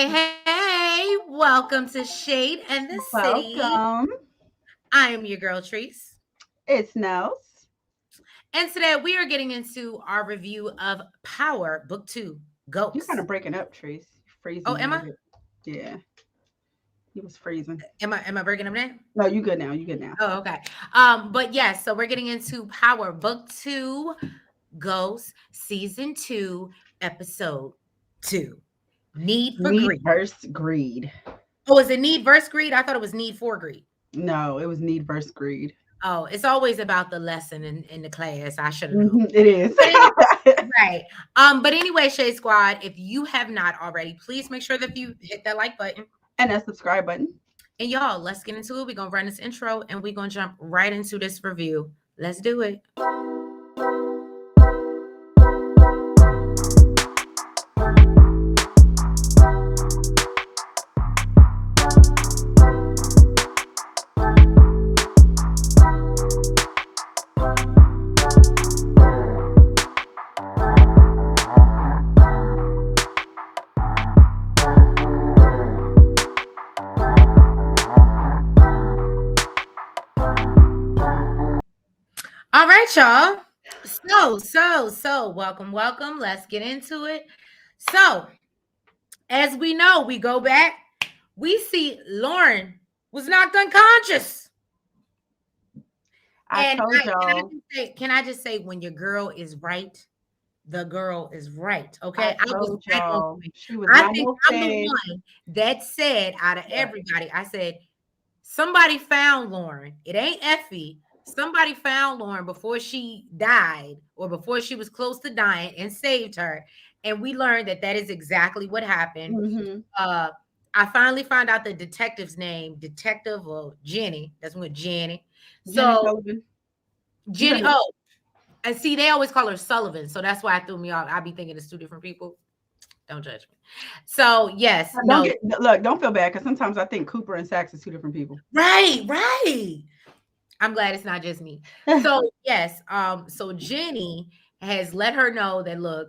Hey, welcome to Shade and the City. Welcome. I am your girl, Treese. It's Nels. And today we are getting into our review of Power, Book 2, You're kind Ghosts. of breaking up, Trace. You're Oh, freezing a am little I? bit. Yeah, you was freezing. Am I breaking them down? No, you good now. You good now. Oh, okay. But yes, so we're getting into Power, Book 2, Ghosts, Season 2, Episode 2. Need for Need Greed. versus greed. Oh, is it Need versus Greed? I thought it was Need for Greed. No, it was need versus greed. Oh, it's always about the lesson in the class. I should have known. It is. But anyway, right. But anyway, Shade Squad, if you have not already, please make sure that you hit that like button. And that subscribe button. And y'all, let's get into it. We're gonna run this intro and we're gonna jump right into this review. Let's do it. All right, y'all. So, welcome. Let's get into it. So, as we know, we go back, we see Lauren was knocked unconscious. I And told y'all. can I just say, when your girl is right, the girl is right. Okay. I told y'all. She was I not think no I'm the fed. one that said out of everybody, I said, somebody found Lauren. It ain't Effie. Somebody found Lauren before she died or before she was close to dying and saved her. And we learned that that is exactly what happened. Mm-hmm. I finally found out the detective's name, Detective or Jenny. That's what Jenny. Jenny So Sullivan. Jenny, oh, and see, they always call her Sullivan. So that's why I threw me off. I be thinking it's two different people. Don't judge me. So yes, no. Don't feel bad because sometimes I think Cooper and Sachs is two different people. Right. I'm glad it's not just me. So yes, so Jenny has let her know that look,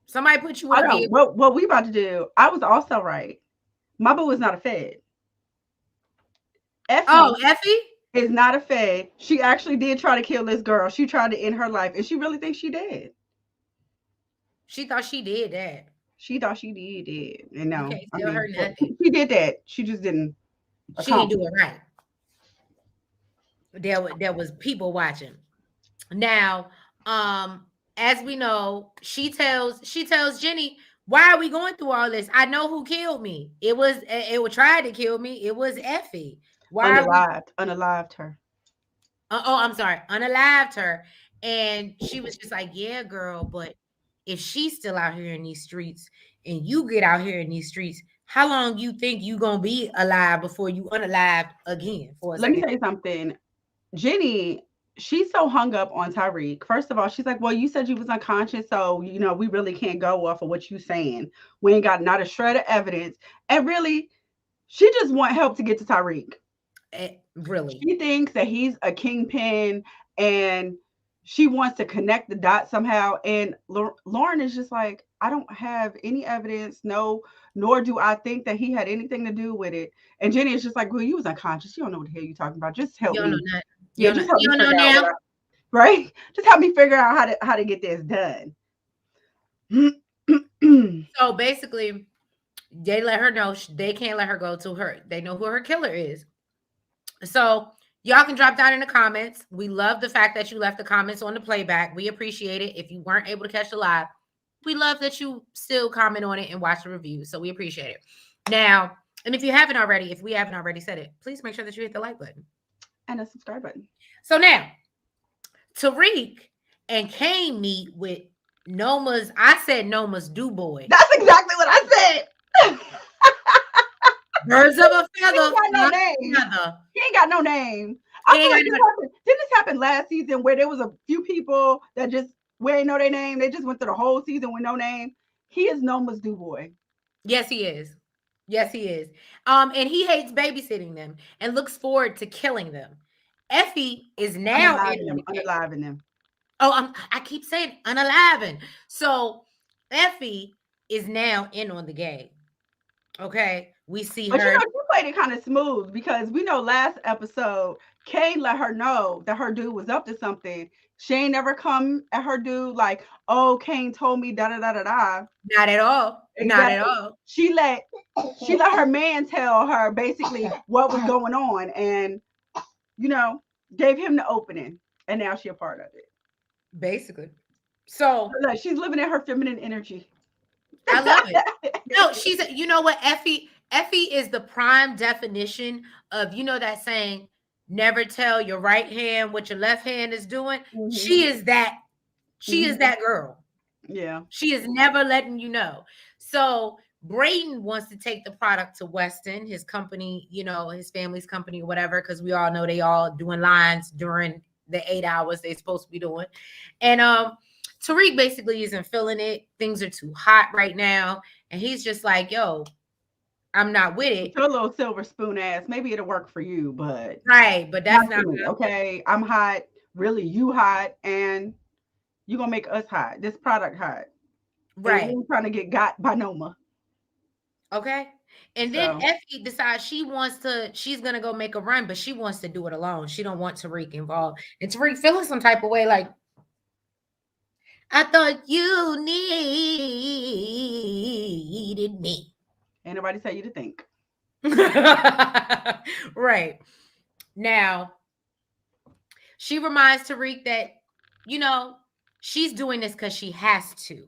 somebody put you in I a know vehicle. what we about to do. I was also right. My boo is not a fed. Oh, Effie Effie? is not a fed. She actually did try to kill this girl. She tried to end her life, and she really thinks she did. She thought she did that. She thought she did. And You no, can't I tell her mean, nothing. she did that. She just didn't She didn't accomplish do it right. There was people watching. Now, as we know, she tells Jenny, why are we going through all this? I know who killed me. It tried to kill me. It was Effie. Why are we unalived her. I'm sorry, unalived her. And she was just like, yeah, girl, but if she's still out here in these streets and you get out here in these streets, how long you think you gonna be alive before you unalived again for a Let me second? tell you something. Jenny, she's so hung up on Tyreek. First of all, she's like, well, you said you was unconscious, so we really can't go off of what you saying. We ain't got not a shred of evidence. And really, she just want help to get to Tyreek. Really? She thinks that he's a kingpin and she wants to connect the dots somehow. And Lauren is just like, I don't have any evidence, no, nor do I think that he had anything to do with it. And Jenny is just like, well, you was unconscious. You don't know what the hell you're talking about. Just help You don't know me. that. Yeah, just help You me don't know figure out now. right? Just help me figure out how to get this done. So basically, they let her know they can't let her go to her. They know who her killer is. So y'all can drop down in the comments. We love the fact that you left the comments on the playback. We appreciate it. If you weren't able to catch the live, we love that you still comment on it and watch the review. So we appreciate it. Now, and if we haven't already said it, please make sure that you hit the like button And a subscribe button. So now, Tariq and Cain meet with I said Noma's do boy. That's exactly what I said. Birds of a He feather. ain't got no name. He ain't got no name. I feel like didn't this happen last season where there was a few people that just we ain't know their name. They just went through the whole season with no name. He is Noma's do boy. Yes, he is. Yes, he is. And he hates babysitting them and looks forward to killing them. Effie is now unaliving them. Oh, I keep saying unaliving. So Effie is now in on the game. Okay, we see But you her. know, she played it kind of smooth because we know last episode, Cain let her know that her dude was up to something. She ain't never come at her dude like, oh, Cain told me da da da da da. Not at all. Not at Exactly. all. She let her man tell her basically what was going on, and you know, gave him the opening, and now she a part of it. Basically. So Look, she's living in her feminine energy. I love it. No, she's you know what, Effie is the prime definition of, you know, that saying, never tell your right hand what your left hand is doing. Hmm. She is that, she is Hmm. that girl. Yeah. She is never letting you know. So Brayden wants to take the product to Weston, his company, you know, his family's company or whatever, because we all know they all doing lines during the 8 hours they're supposed to be doing. And Tariq basically isn't feeling it. Things are too hot right now. And he's just like, yo, I'm not with it. Your little silver spoon ass. Maybe it'll work for you, but Right. But that's not not for me. Okay. I'm hot. Really, you hot, and you gonna make us hot. This product hot. And we right. ain't trying to get got by Noma. Okay. And then So Effie decides she's gonna go make a run, but she wants to do it alone. She don't want Tariq involved. And Tariq feeling some type of way, like, I thought you needed me. ain't nobody tell you to think. Right. Now, she reminds Tariq that, you know, she's doing this because she has to,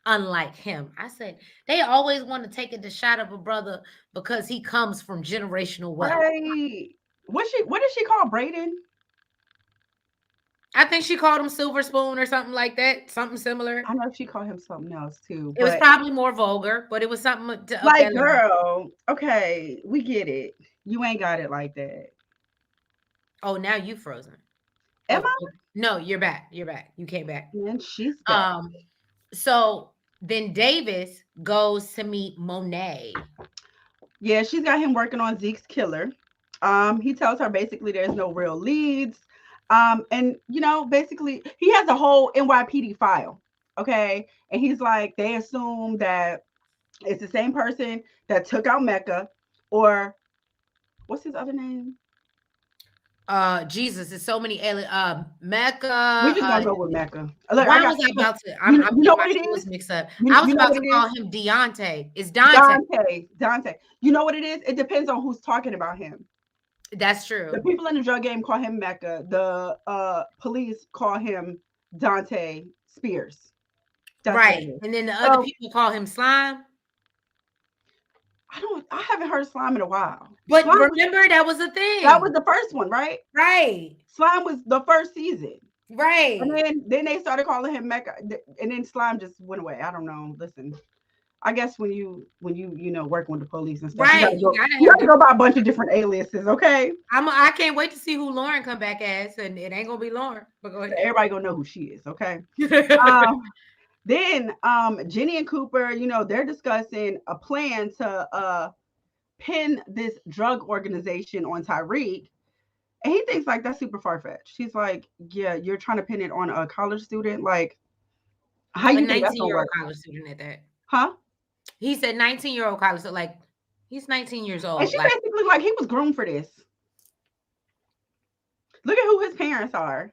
unlike him. I said, they always want to take a shot of a brother because he comes from generational wealth. Right. What did she call Brayden? I think she called him Silver Spoon or something like that, something similar. I know she called him something else too, It was but probably more vulgar, but it was something up like, that line. girl, okay, we get it. You ain't got it like that. Oh, now you frozen. Am Oh, no, you're back. You're back. You came back. I? And she's back. Um, so then Davis goes to meet Monet. Yeah, she's got him working on Zeke's killer. He tells her basically there's no real leads. And you know, basically he has a whole NYPD file. Okay. And he's like, they assume that it's the same person that took out Mecca, or what's his other name? Jesus, there's so many alien. Mecca. We're just gonna go with Mecca. Look, I Why got was I about to? you, I'm you know getting my what it shows is? mixed up. You, I was you know about what to it is? call him Deontay. It's Dante. Dante. You know what it is? It depends on who's talking about him. That's The true. people in the drug game call him Mecca. The police call him Dante Spears. That's what it Right. is. And then the other So people call him Slime. I haven't heard Slime in a while. But remember, that was a That was thing. the first one, right? Right. Slime was the first season. And Right. then they started calling him Mecca, and then Slime just went away. I don't know. Listen, I guess when you know working with the police and stuff, Right. You gotta you have have to go by a bunch of different aliases, okay? I can't wait to see who Lauren come back as, and it ain't gonna be Lauren. But go So ahead. everybody gonna know who she is, okay? Um, then Jenny and Cooper, you know, they're discussing a plan to pin this drug organization on Tyreek. And he thinks like that's super far fetched. He's like, yeah, you're trying to pin it on a college student. Like, how A you think that's gonna 19-year-old work? college student at that. Huh? He said 19-year-old college, so like he's 19 years And old. she Like, basically like he was groomed for this. Look at who his parents are.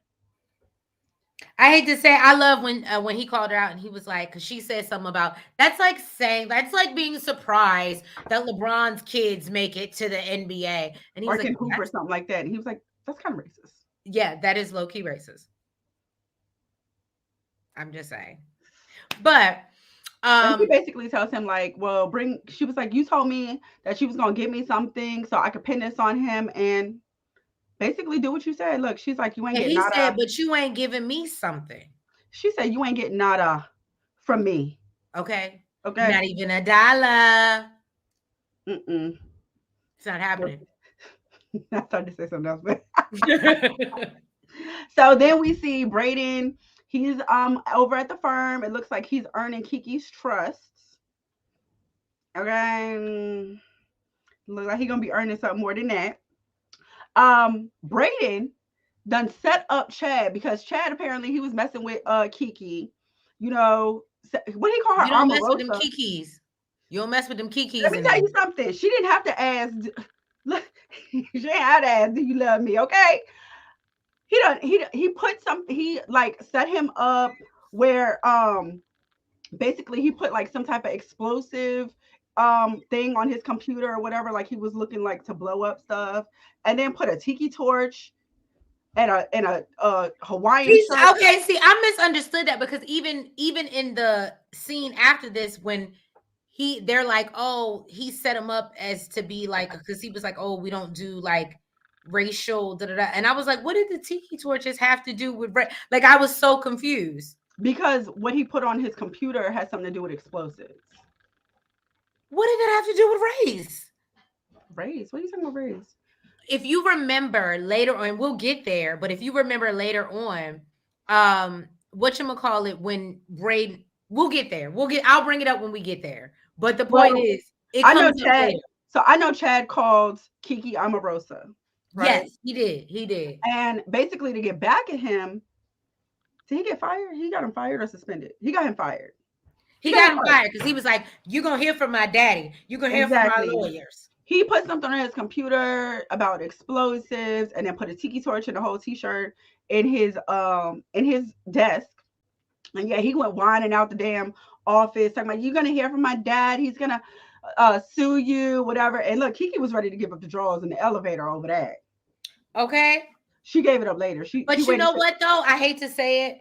I hate to say, I love when he called her out and he was like, because she said something about that's like being surprised that LeBron's kids make it to the NBA, and he was Or like, can hoop or that's, something like that. And he was like, that's kind of racist. yeah, that is low key racist. I'm just saying, but And she basically tells him, like, well, she was like, you told me that she was gonna give me something so I could pin this on him and basically do what you said. Look, she's like, you ain't and getting he nada. said, but you ain't giving me something, She said, you ain't getting nada from me. okay? Okay. Not even a dollar. Mm-mm. It's not happening. I started to say something else, but so then we see Brayden. He's over at the firm. It looks like he's earning Kiki's trust. Okay. Looks like he's gonna be earning something more than that. Brayden done set up Chad because Chad apparently he was messing with Kiki. You know, what do he call her? You don't mess with them Omarosa. kikis. You don't mess with them Kikis Let me in tell there. you something. She didn't have to ask. Look, she didn't have to ask, do you love me? Okay. He put some, he like set him up where basically he put like some type of explosive thing on his computer or whatever, like he was looking like to blow up stuff, and then put a tiki torch and a Hawaiian He's shirt. okay. See, I misunderstood that because even in the scene after this, when they're like, oh, he set him up as to be like, because he was like, oh, we don't do like racial da da da, and I was like, what did the tiki torches have to do with like? I was so confused. Because what he put on his computer has something to do with explosives. What did that have to do with race? Race? What are you talking about, race? If you remember later on, we'll get there, but if you remember later on, whatchamacallit, when Brayden, we'll get there. I'll bring it up when we get there. But the point Well, is, it I know comes up Chad. later. So I know Chad called Kiki Amorosa, right? Yes, he did. He did. And basically to get back at him, did he get fired? He got him fired or suspended? He got him fired. He got him fired because he was like, you're going to hear from my daddy. You're going to hear from my lawyers. He put something on his computer about explosives and then put a tiki torch and a whole t-shirt in his desk. And yeah, he went whining out the damn office talking about, you're gonna hear from my dad, he's gonna sue you, whatever. And look, Kiki was ready to give up the drawers in the elevator over that. Okay. She gave it up later. But you know what though? I hate to say it.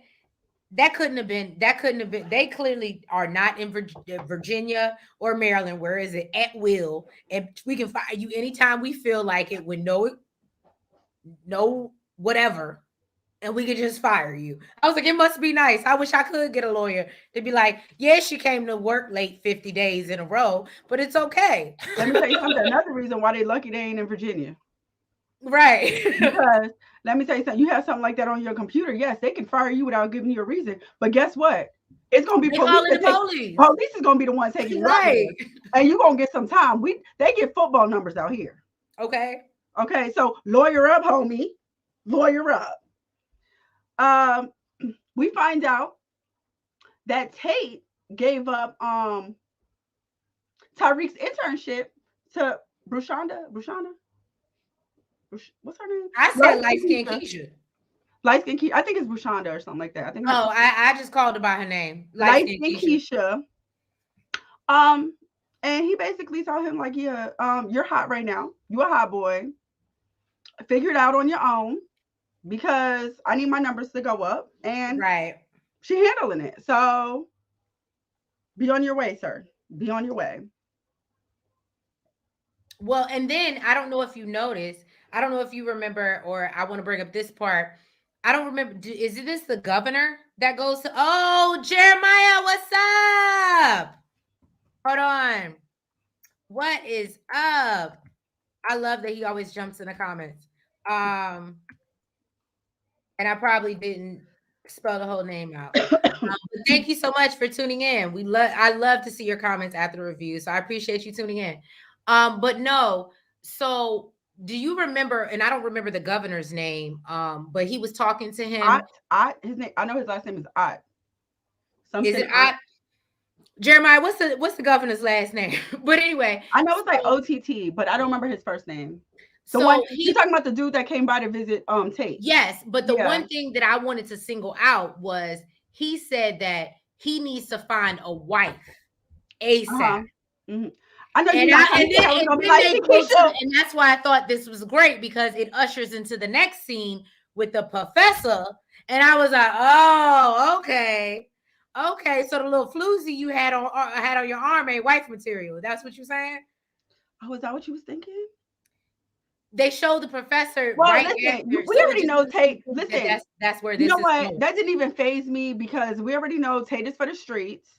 That couldn't have been. They clearly are not in Virginia or Maryland. Where is it? At will. And we can fire you anytime we feel like it with no whatever. And we could just fire you. I was like, it must be nice. I wish I could get a lawyer to be like, yeah, she came to work late 50 days in a row, but it's okay. Let me tell you something. Another reason why they lucky they ain't in Virginia. Right. Because let me tell you something. You have something like that on your computer. Yes, they can fire you without giving you a reason. But guess what? It's gonna be police. Police is gonna be the one taking you right, and you're gonna get some time. They get football numbers out here. Okay. Okay. So lawyer up, homie. Lawyer up. We find out that Tate gave up Tyreek's internship to Brushanda. What's her name? I said light skin Keisha. Light skin Keisha. I think it's Brushanda or something like that. I think. Oh, I just called her by her name. Light skin Keisha. And he basically told him like, yeah, you're hot right now. You're a hot boy. Figure it out on your own, because I need my numbers to go up, and right, she handling it. So be on your way, sir. Be on your way. Well, and then I don't know if you noticed, I don't know if you remember, or I want to bring up this part. I don't remember. Is this the governor that goes to? Oh, Jeremiah, what's up? Hold on. What is up? I love that he always jumps in the comments. And I probably didn't spell the whole name out. But thank you so much for tuning in. I love to see your comments after the review, so I appreciate you tuning in. But no, so do you remember? And I don't remember the governor's name. But he was talking to him. His name. I know his last name is Ott. Is it Ott? Jeremiah, what's the governor's last name? But anyway, I know it's like OTT, but I don't remember his first name. You're talking about the dude that came by to visit Tate. Yes, but the one thing that I wanted to single out was he said that he needs to find a wife ASAP. Mm-hmm. I know, and that's why I thought this was great, because it ushers into the next scene with the professor, and I was like, oh, okay. So the little floozy you had on your arm ain't wife material. That's what you're saying? Oh, is that what you was thinking? They showed the professor. Well, right listen, we already know Tate. Listen, that's where this. You know what? Going. That didn't even faze me, because we already know Tate is for the streets.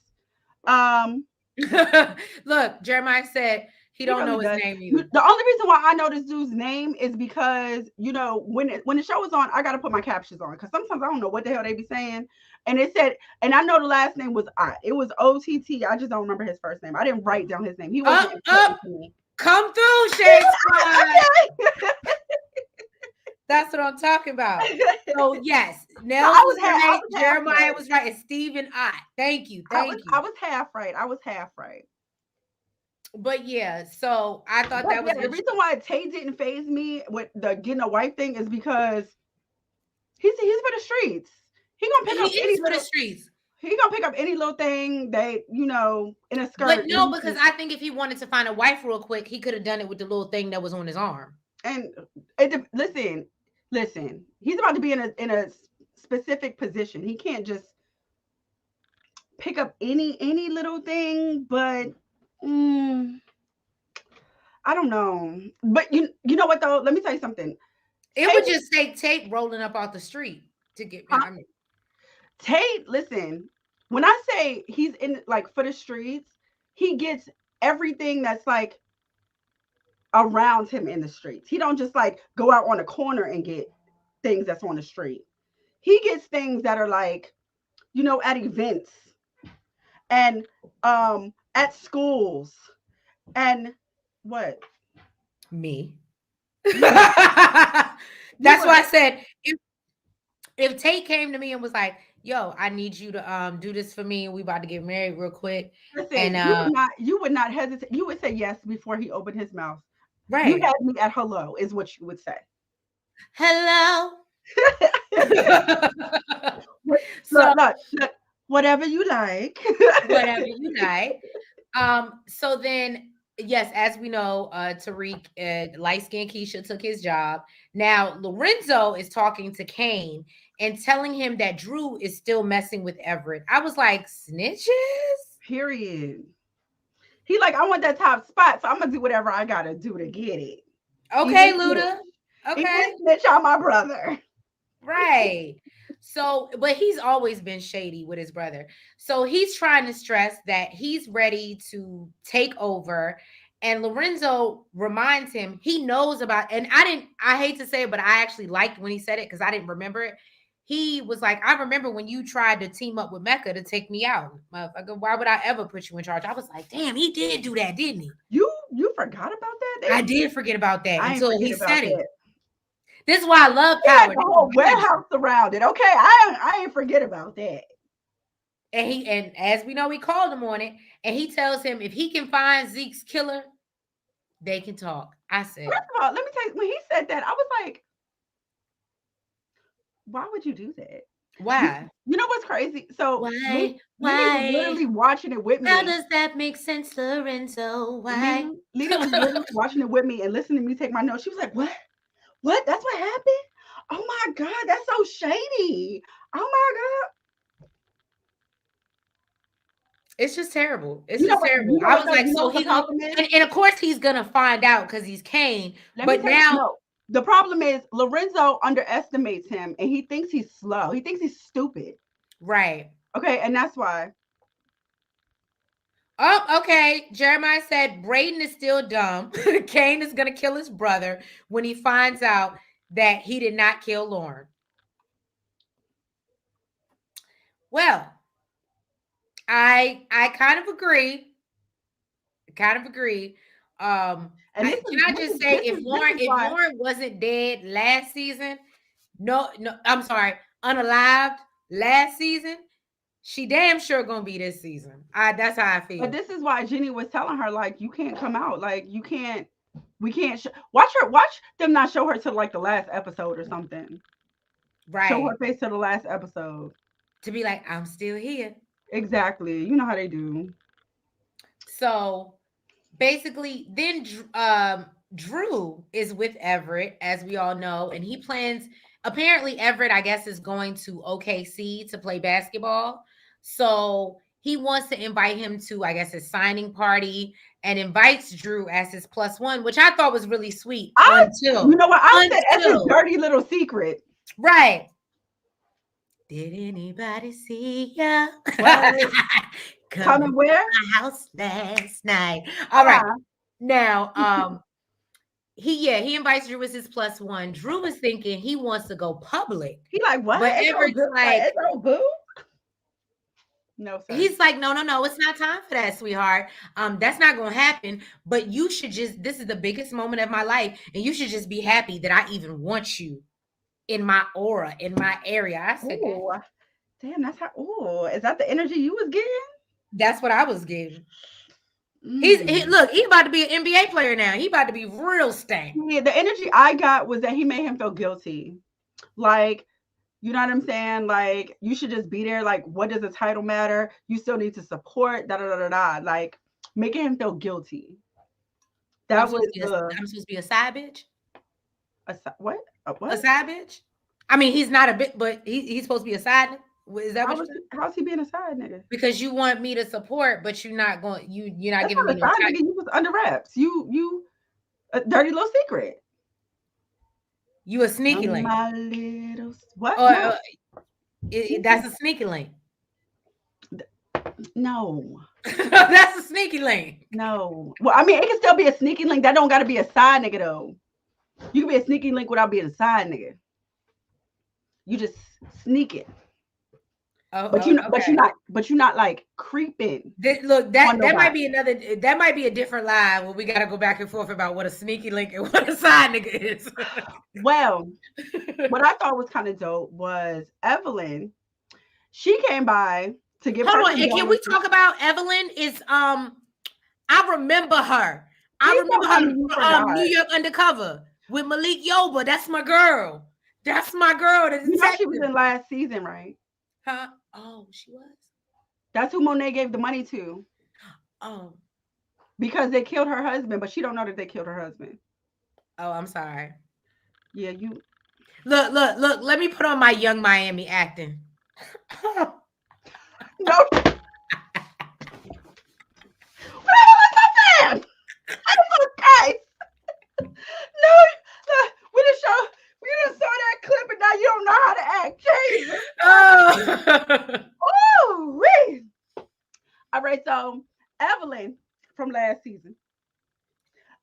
Look, Jeremiah said he don't know his name either. The only reason why I know this dude's name is because, when the show was on, I got to put my captions on, because sometimes I don't know what the hell they be saying. And it said, and I know the last name was Ott. It was OTT. I just don't remember his first name. I didn't write down his name. He wasn't important to me. Come through, Shade. That's what I'm talking about. So yes, Nell was right. Jeremiah was right. It's Stephen Ott. Thank you. I was half right. But yeah, so I thought But that yeah, was the reason why Tay didn't phase me with the getting a wife thing is because he's for the streets. He gonna pick he up any is for the little streets. he gonna pick up any little thing that in a But skirt that no, he because can, I think if he wanted to find a wife real quick, he could have done it with the little thing that was on his arm. and listen. He's about to be in a specific position. He can't just pick up any little thing. But mm, I don't know. But you know what though? Let me tell you something. It Tay would just take tape rolling up out the street to get me. I mean, Tate, listen, when I say he's in like for the streets, he gets everything that's like around him in the streets. He don't just like go out on a corner and get things that's on the street. He gets things that are like, at events and at schools and what? me. You what? You That's why I what? said if Tate came to me and was like, "Yo, I need you to do this for me, and we about to get married real quick," and Listen, you would not hesitate. You would say yes before he opened his mouth. You right, had me at hello, is what you would say. hello. Look, So look, whatever you like. whatever you like. So then, yes, as we know, Tariq, light skinned Keisha took his job. Now Lorenzo is talking to Cain and telling him that Drew is still messing with Everett. I was like, snitches? Period. He like, I want that top spot, so I'm gonna do whatever I gotta do to get it. Okay, Even Luda. snitch. Okay. Even snitch on my brother. Right. So, but he's always been shady with his brother. So he's trying to stress that he's ready to take over. And Lorenzo reminds him he knows about, and I hate to say it, but I actually liked when he said it because I didn't remember it. He was like, I remember when you tried to team up with Mecca to take me out. Motherfucker, why would I ever put you in charge? I was like, damn, he did do that, didn't he? You forgot about that? I did forget about that I ain't until forget he about said it. that. This is why I love He had Power. the This whole is good. warehouse surrounded. Okay, I ain't forget about that. And as we know, he called him on it, and he tells him if he can find Zeke's killer, they can talk. I said, First of all, let me tell you, when he said that, I was like, why would you do that? You, why? you know what's crazy? So Why? Lily was Why? literally watching it with How me. does that make sense, Lorenzo? Why? Lily was literally watching it with me and listening to me take my notes. She was like, "What? What? That's what happened? Oh my god, that's so shady! Oh my god!" It's just terrible. It's You know just what? terrible. You know I what? was like, You know so what the he gonna, problem is? and of course he's gonna find out because he's Cain. Let me But tell you. now, No, the problem is Lorenzo underestimates him, and he thinks he's slow. He thinks he's stupid. right? Okay, and that's why. Oh, okay. Jeremiah said Brayden is still dumb. Cain is gonna kill his brother when he finds out that he did not kill Lauren. Well, I kind of agree. Kind of agree. And Can I just say this is if why. Lauren wasn't dead last season, no, I'm sorry, unalived last season, she damn sure gonna be this season. That's how I But feel. this is why Jenny was telling her like, you can't come out. Like you can't. We can't watch her. Watch them not show her to like the last episode or something. Show Right. her face to the last episode. To be like, I'm still here. Exactly. You know how they do. So basically, then Drew is with Everett, as we all know, and he plans. Apparently, Everett, I guess, is going to OKC to play basketball. So he wants to invite him to, I guess, his signing party and invites Drew as his plus one, which I thought was really sweet You know what? I said that's his until dirty little secret. right. Did anybody see ya? What? Coming Coming to where? my house last night. All right. Now, he invites Drew as his plus one. Drew is thinking he wants to go public, He like what? but It's so Everett's good. Like like, it's so boo. No sir. he's like, no, it's not time for that, sweetheart. That's not gonna happen. But you should just, this is the biggest moment of my life, and you should just be happy that I even want you in my aura, in my area. I said, "God, Oh, damn. That's how. Oh, is that the energy you was getting? that's what I was getting. Look, he about to be an NBA player now. He about to be real stank. Yeah, the energy I got was that he made him feel guilty. Like, you know what I'm saying? Like, you should just be there. Like, what does the title matter? You still need to support, da da da da da. Like, making him feel guilty. That was I'm supposed to be a side bitch. What? A side bitch? I mean, he's not a bit, but he's supposed to be a side. Is that how's he being a side nigga? Because you want me to support, but you're not going. You're not That's giving not me a no side nigga. You was under wraps. You a dirty little secret. You a sneaky link. My little what? No. That's a sneaky link. No. That's a sneaky link. No. Well, I mean, it can still be a sneaky link. That don't got to be a side nigga though. You can be a sneaky link without being a side nigga. You just sneak it. But you're not like creeping. Look, that might be that might be a different lie where we got to go back and forth about what a sneaky link and what a side nigga is. Well, what I thought was kind of dope was Evelyn. She came by to give. Hold on, and can we talk about Evelyn? I remember her. I remember her New York Undercover with Malik Yoba. That's my girl. That's my girl. You know she was in last season, right? Huh? Oh, she was. That's who Monet gave the money to. Oh. Because they killed her husband, but she don't know that they killed her husband. Oh, I'm sorry. Yeah, you. Look. Let me put on my Young Miami acting. No. What the hell is that? Okay. No, we didn't saw that clip, and now you don't know how to act. Jesus. Oh, wait. All right, so Evelyn from last season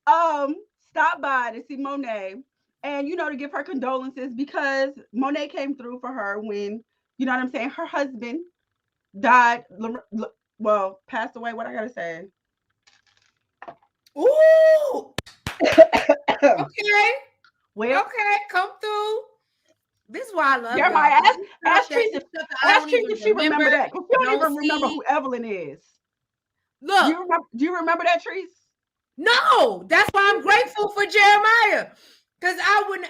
stopped by to see Monet, and to give her condolences because Monet came through for her when, you know what I'm saying, her husband died, passed away. What I gotta say? Ooh. Okay. Well, okay, come through. This is why I love Jeremiah. Ask Teresa if she remember that. Because she don't even remember who Evelyn is. Look. Do you remember that, Teresa? No. That's why I'm grateful for Jeremiah. Because I would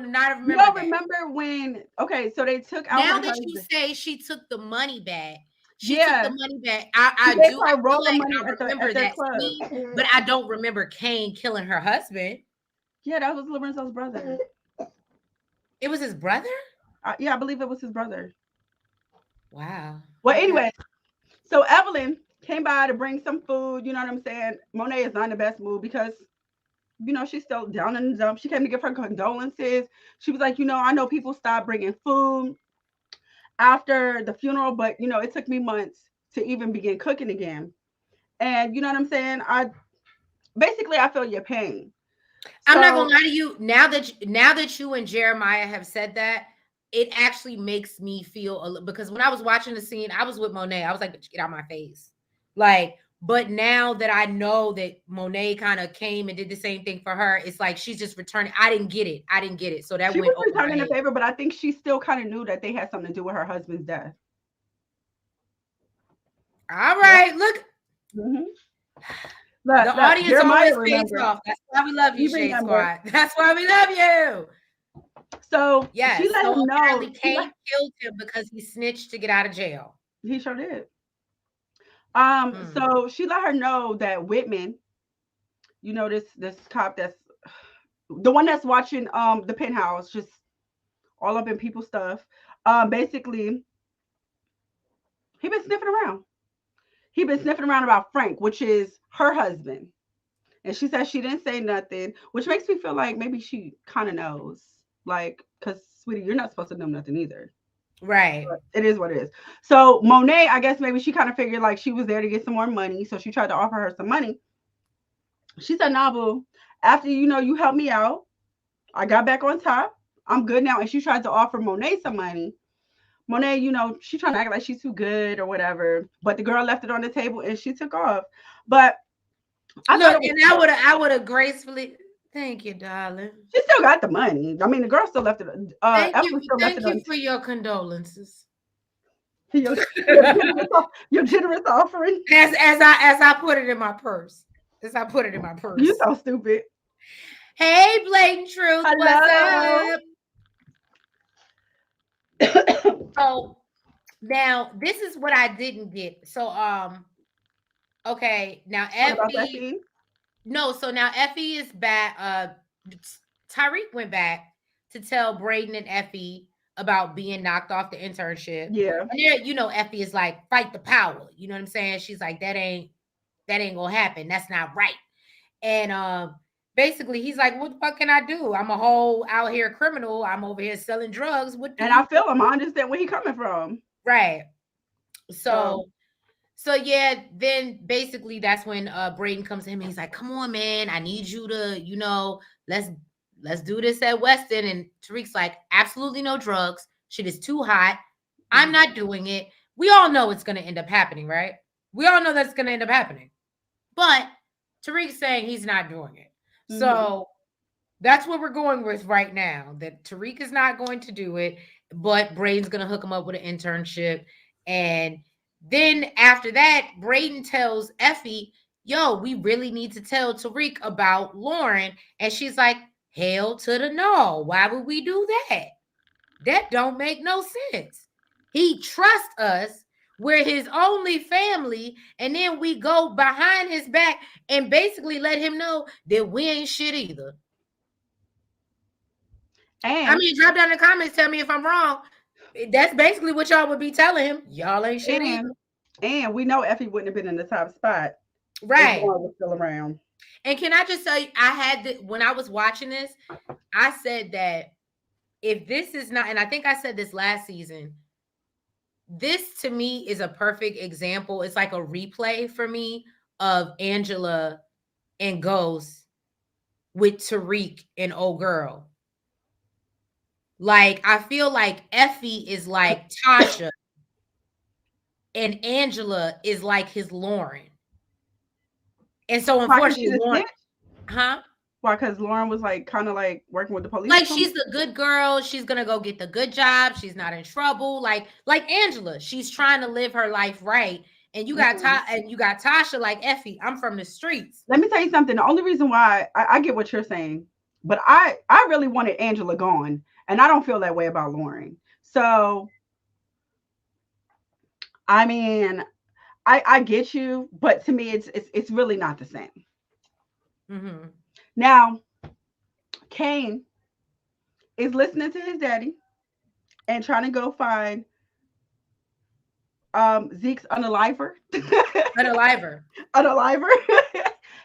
not have remembered. You don't remember when? Okay, so they took out. Now that you say she took the money back. She took the money back. I do. I remember that scene, but I don't remember Cain killing her husband. Yeah, that was Lorenzo's brother. It was his brother? Yeah, I believe it was his brother. Wow. Well, anyway, so Evelyn came by to bring some food. You know what I'm saying? Monet is not in the best mood because, she's still down in the dumps. She came to give her condolences. She was like, I know people stopped bringing food after the funeral, but, it took me months to even begin cooking again. And you know what I'm saying? I feel your pain. I'm not gonna lie to you. Now that you and Jeremiah have said that, it actually makes me feel because when I was watching the scene, I was with Monet. I was like, "Get out of my face!" But now that I know that Monet kind of came and did the same thing for her, it's like she's just returning. I didn't get it. So that she went was returning the favor, but I think she still kind of knew that they had something to do with her husband's death. All right, look. Mm-hmm. The audience always pays off. That's why we love you, Shade Squad. That's why we love you. So yes, she let him know. Cain killed him because he snitched to get out of jail. He sure did. So she let her know that Whitman, this cop that's the one that's watching the penthouse, just all up in people's stuff. Basically, he been sniffing around. He been sniffing around about Frank, which is her husband. And she said she didn't say nothing, which makes me feel like maybe she kind of knows. Like, because, sweetie, you're not supposed to know nothing either. Right. But it is what it is. So Monet, I guess maybe she kind of figured like she was there to get some more money. So she tried to offer her some money. She said, nah, boo, after, you helped me out, I got back on top. I'm good now. And she tried to offer Monet some money. Monet, she trying to act like she's too good or whatever, but the girl left it on the table and she took off. But I would have gracefully. Thank you, darling. She still got the money. I mean, the girl still left it. Thank you for your condolences. Your generous offering. As I put it in my purse. As I put it in my You purse. so stupid. Hey, Blatant Truth, what's Hello. up? So now this is what I didn't get. So okay, now What about that Effie. scene? No, so now Effie is back. Tyreek went back to tell Brayden and Effie about being knocked off the internship. Yeah. And there, Effie is like, fight the power. You know what I'm saying? She's like, that ain't gonna happen. That's not right. And basically he's like, what the fuck can I do? I'm a whole out here criminal. I'm over here selling drugs. What do And you I feel him. I understand where he coming from. right? So So yeah, then basically that's when Brayden comes to him and he's like, come on, man, I need you to, let's do this at Weston. And Tariq's like, absolutely no drugs. Shit is too hot. I'm not doing it. We all know it's gonna end up happening, right? We all know that's gonna end up happening. But Tariq's saying he's not doing it. So that's what we're going with right now. That Tariq is not going to do it, but Brayden's gonna hook him up with an internship. And then after that, Brayden tells Effie, yo, we really need to tell Tariq about Lauren. And she's like, hell to the no. Why would we do that? That don't make no sense. He trusts us. We're his only family. And then we go behind his back and basically let him know that we ain't shit either. and I mean, drop down in the comments, tell me if I'm wrong. That's basically what y'all would be telling him. Y'all ain't shit either. And we know Effie wouldn't have been in the top spot. Right. If Lauren was still around. And can I just tell you, when I was watching this, I said that if this is not, and I think I said this last season, this to me is a perfect example. It's like a replay for me of Angela and Ghost with Tariq and old girl. Like, I feel like Effie is like Tasha and Angela is like his Lauren. And so unfortunately, Lauren, huh? Why? Because Lauren was like kind of like working with the police. Like, she's the good girl. She's gonna go get the good job. She's not in trouble. Like Angela, she's trying to live her life right. And you got Tasha like Effie. I'm from the streets. Let me tell you something. The only reason why I get what you're saying, but I really wanted Angela gone, and I don't feel that way about Lauren. So, I mean, I get you, but to me, it's really not the same. Now, Cain is listening to his daddy and trying to go find Zeke's unaliver. Unaliver.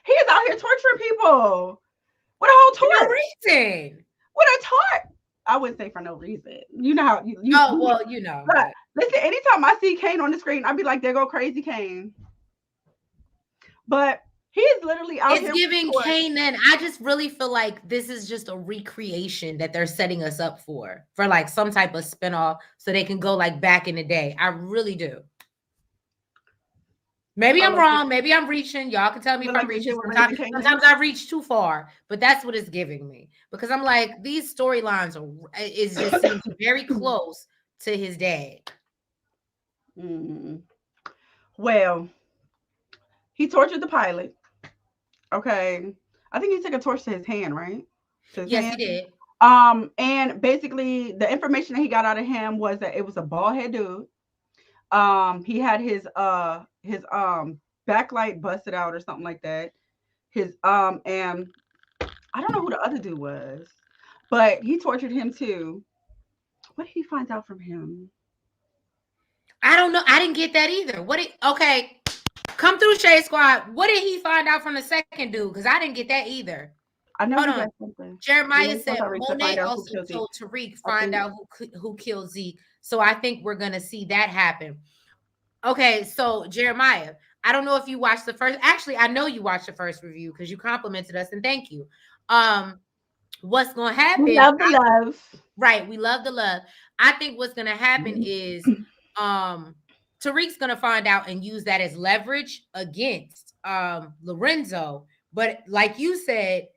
He is out here torturing people with a whole torch. For no reason. With a torch. I wouldn't say for no reason. You know how you know. But listen, anytime I see Cain on the screen, I'd be like, there go crazy Cain. But he is literally out here. It's giving Cain, and I just really feel like this is just a recreation that they're setting us up for like some type of spinoff so they can go like back in the day. I really do. Maybe I'm wrong. Maybe I'm reaching. Y'all can tell me if I'm reaching. Sometimes I reach too far, but that's what it's giving me because I'm like, these storylines is just seems very close to his dad. Well, he tortured the pilot. Okay. I think he took a torch to his hand, right? Yes, he did. And basically the information that he got out of him was that it was a bald head dude. He had his backlight busted out or something like that. And I don't know who the other dude was, but he tortured him too. What did he find out from him? I don't know. I didn't get that either. Okay. Come through, Shade Squad. What did he find out from the second dude? Because I didn't get that either. I know. Hold on. Something. Jeremiah said Monet also told Tariq find out who killed Zeke. So I think we're gonna see that happen. Okay, so Jeremiah, I don't know if you watched the first. Actually, I know you watched the first review because you complimented us and thank you. What's gonna happen? We love the love. Right, we love the love. I think what's gonna happen is Tariq's gonna find out and use that as leverage against Lorenzo. But like you said,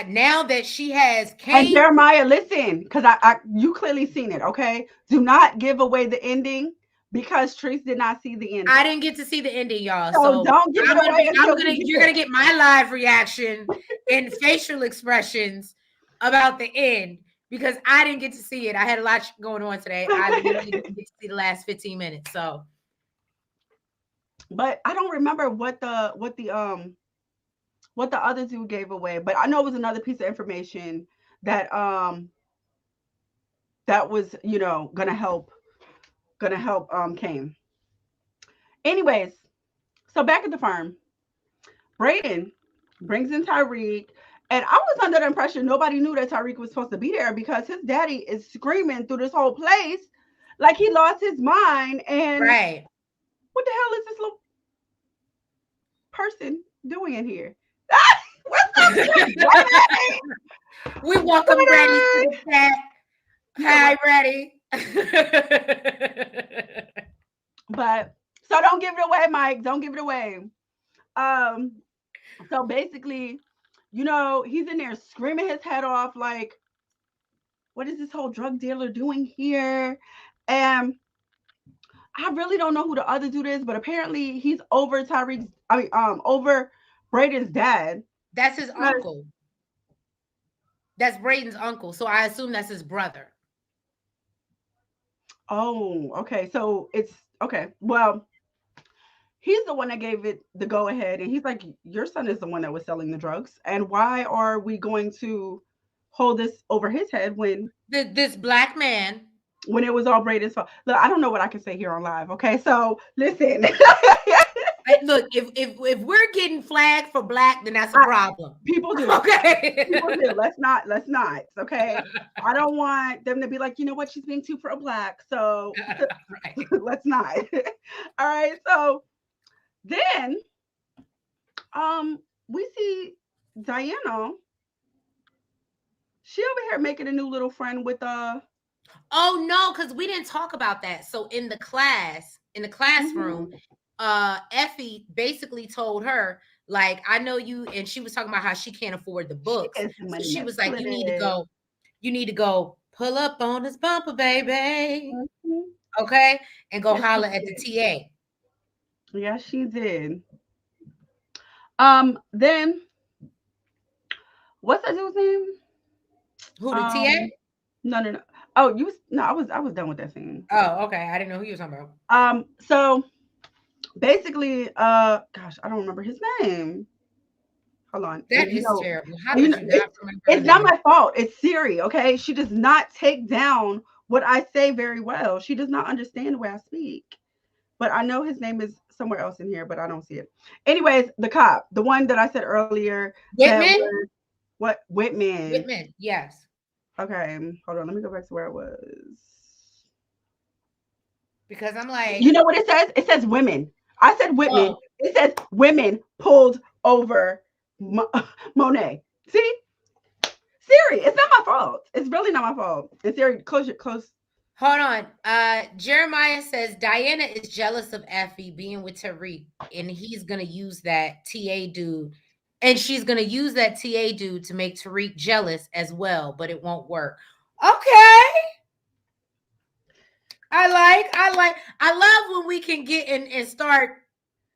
now that she has Cain, and Jeremiah, listen, because you clearly seen it. Okay, do not give away the ending because Treese did not see the ending. I didn't get to see the ending, y'all. So So don't give it away until you're gonna get my live reaction and facial expressions about the end because I didn't get to see it. I had a lot going on today. I literally didn't get to see the last 15 minutes. So, but I don't remember what the other two gave away, but I know it was another piece of information that that was, you know, gonna help Cain. Anyways, so back at the farm, Brayden brings in Tyreek, and I was under the impression nobody knew that Tyreek was supposed to be there because his daddy is screaming through this whole place like he lost his mind. And right. What the hell is this little person doing in here? What's up? We welcome Ready to the chat. Hi, Ready. But so don't give it away, Mike. Don't give it away. So basically, you know, he's in there screaming his head off, like, what is this whole drug dealer doing here? And I really don't know who the other dude is, but apparently he's over over Brayden's dad. That's his uncle. That's Brayden's uncle. So I assume that's his brother. Oh, okay. So it's okay. Well, he's the one that gave it the go ahead. And he's like, your son is the one that was selling the drugs. And why are we going to hold this over his head when this black man, when it was all Brayden's fault? Look, I don't know what I can say here on live. Okay. So listen. Look, if we're getting flagged for black, then that's a problem. People do. Okay. People do. Let's not. Okay. I don't want them to be like, you know what, she's being too pro-black. So right. Let's not. All right. So then we see Diana. She over here making a new little friend with Oh no, because we didn't talk about that. So in the classroom, Effie basically told her, like, I know you, and she was talking about how she can't afford the books. So she was like, you need to go pull up on this bumper, baby. Okay, and go holler at the TA. Yeah, she did. Then what's that dude's name? Who, the TA? No. Oh, I was done with that scene. Oh, okay. I didn't know who you were talking about. So basically, gosh, I don't remember his name. Hold on. That is terrible. How did you not remember? It's not my fault. It's Siri, okay? She does not take down what I say very well. She does not understand the way I speak. But I know his name is somewhere else in here, but I don't see it. Anyways, the cop, the one that I said earlier. Whitman? Whitman? Whitman, yes. Okay, hold on. Let me go back to where it was. Because I'm like, you know what it says? It says women. I said Whitman. Oh. It says women pulled over Monet. See? Siri, it's not my fault. It's really not my fault. And Siri, close. Hold on. Jeremiah says Diana is jealous of Effie being with Tariq, and he's gonna use that TA dude, and she's gonna use that TA dude to make Tariq jealous as well, but it won't work. Okay. I love when we can get and start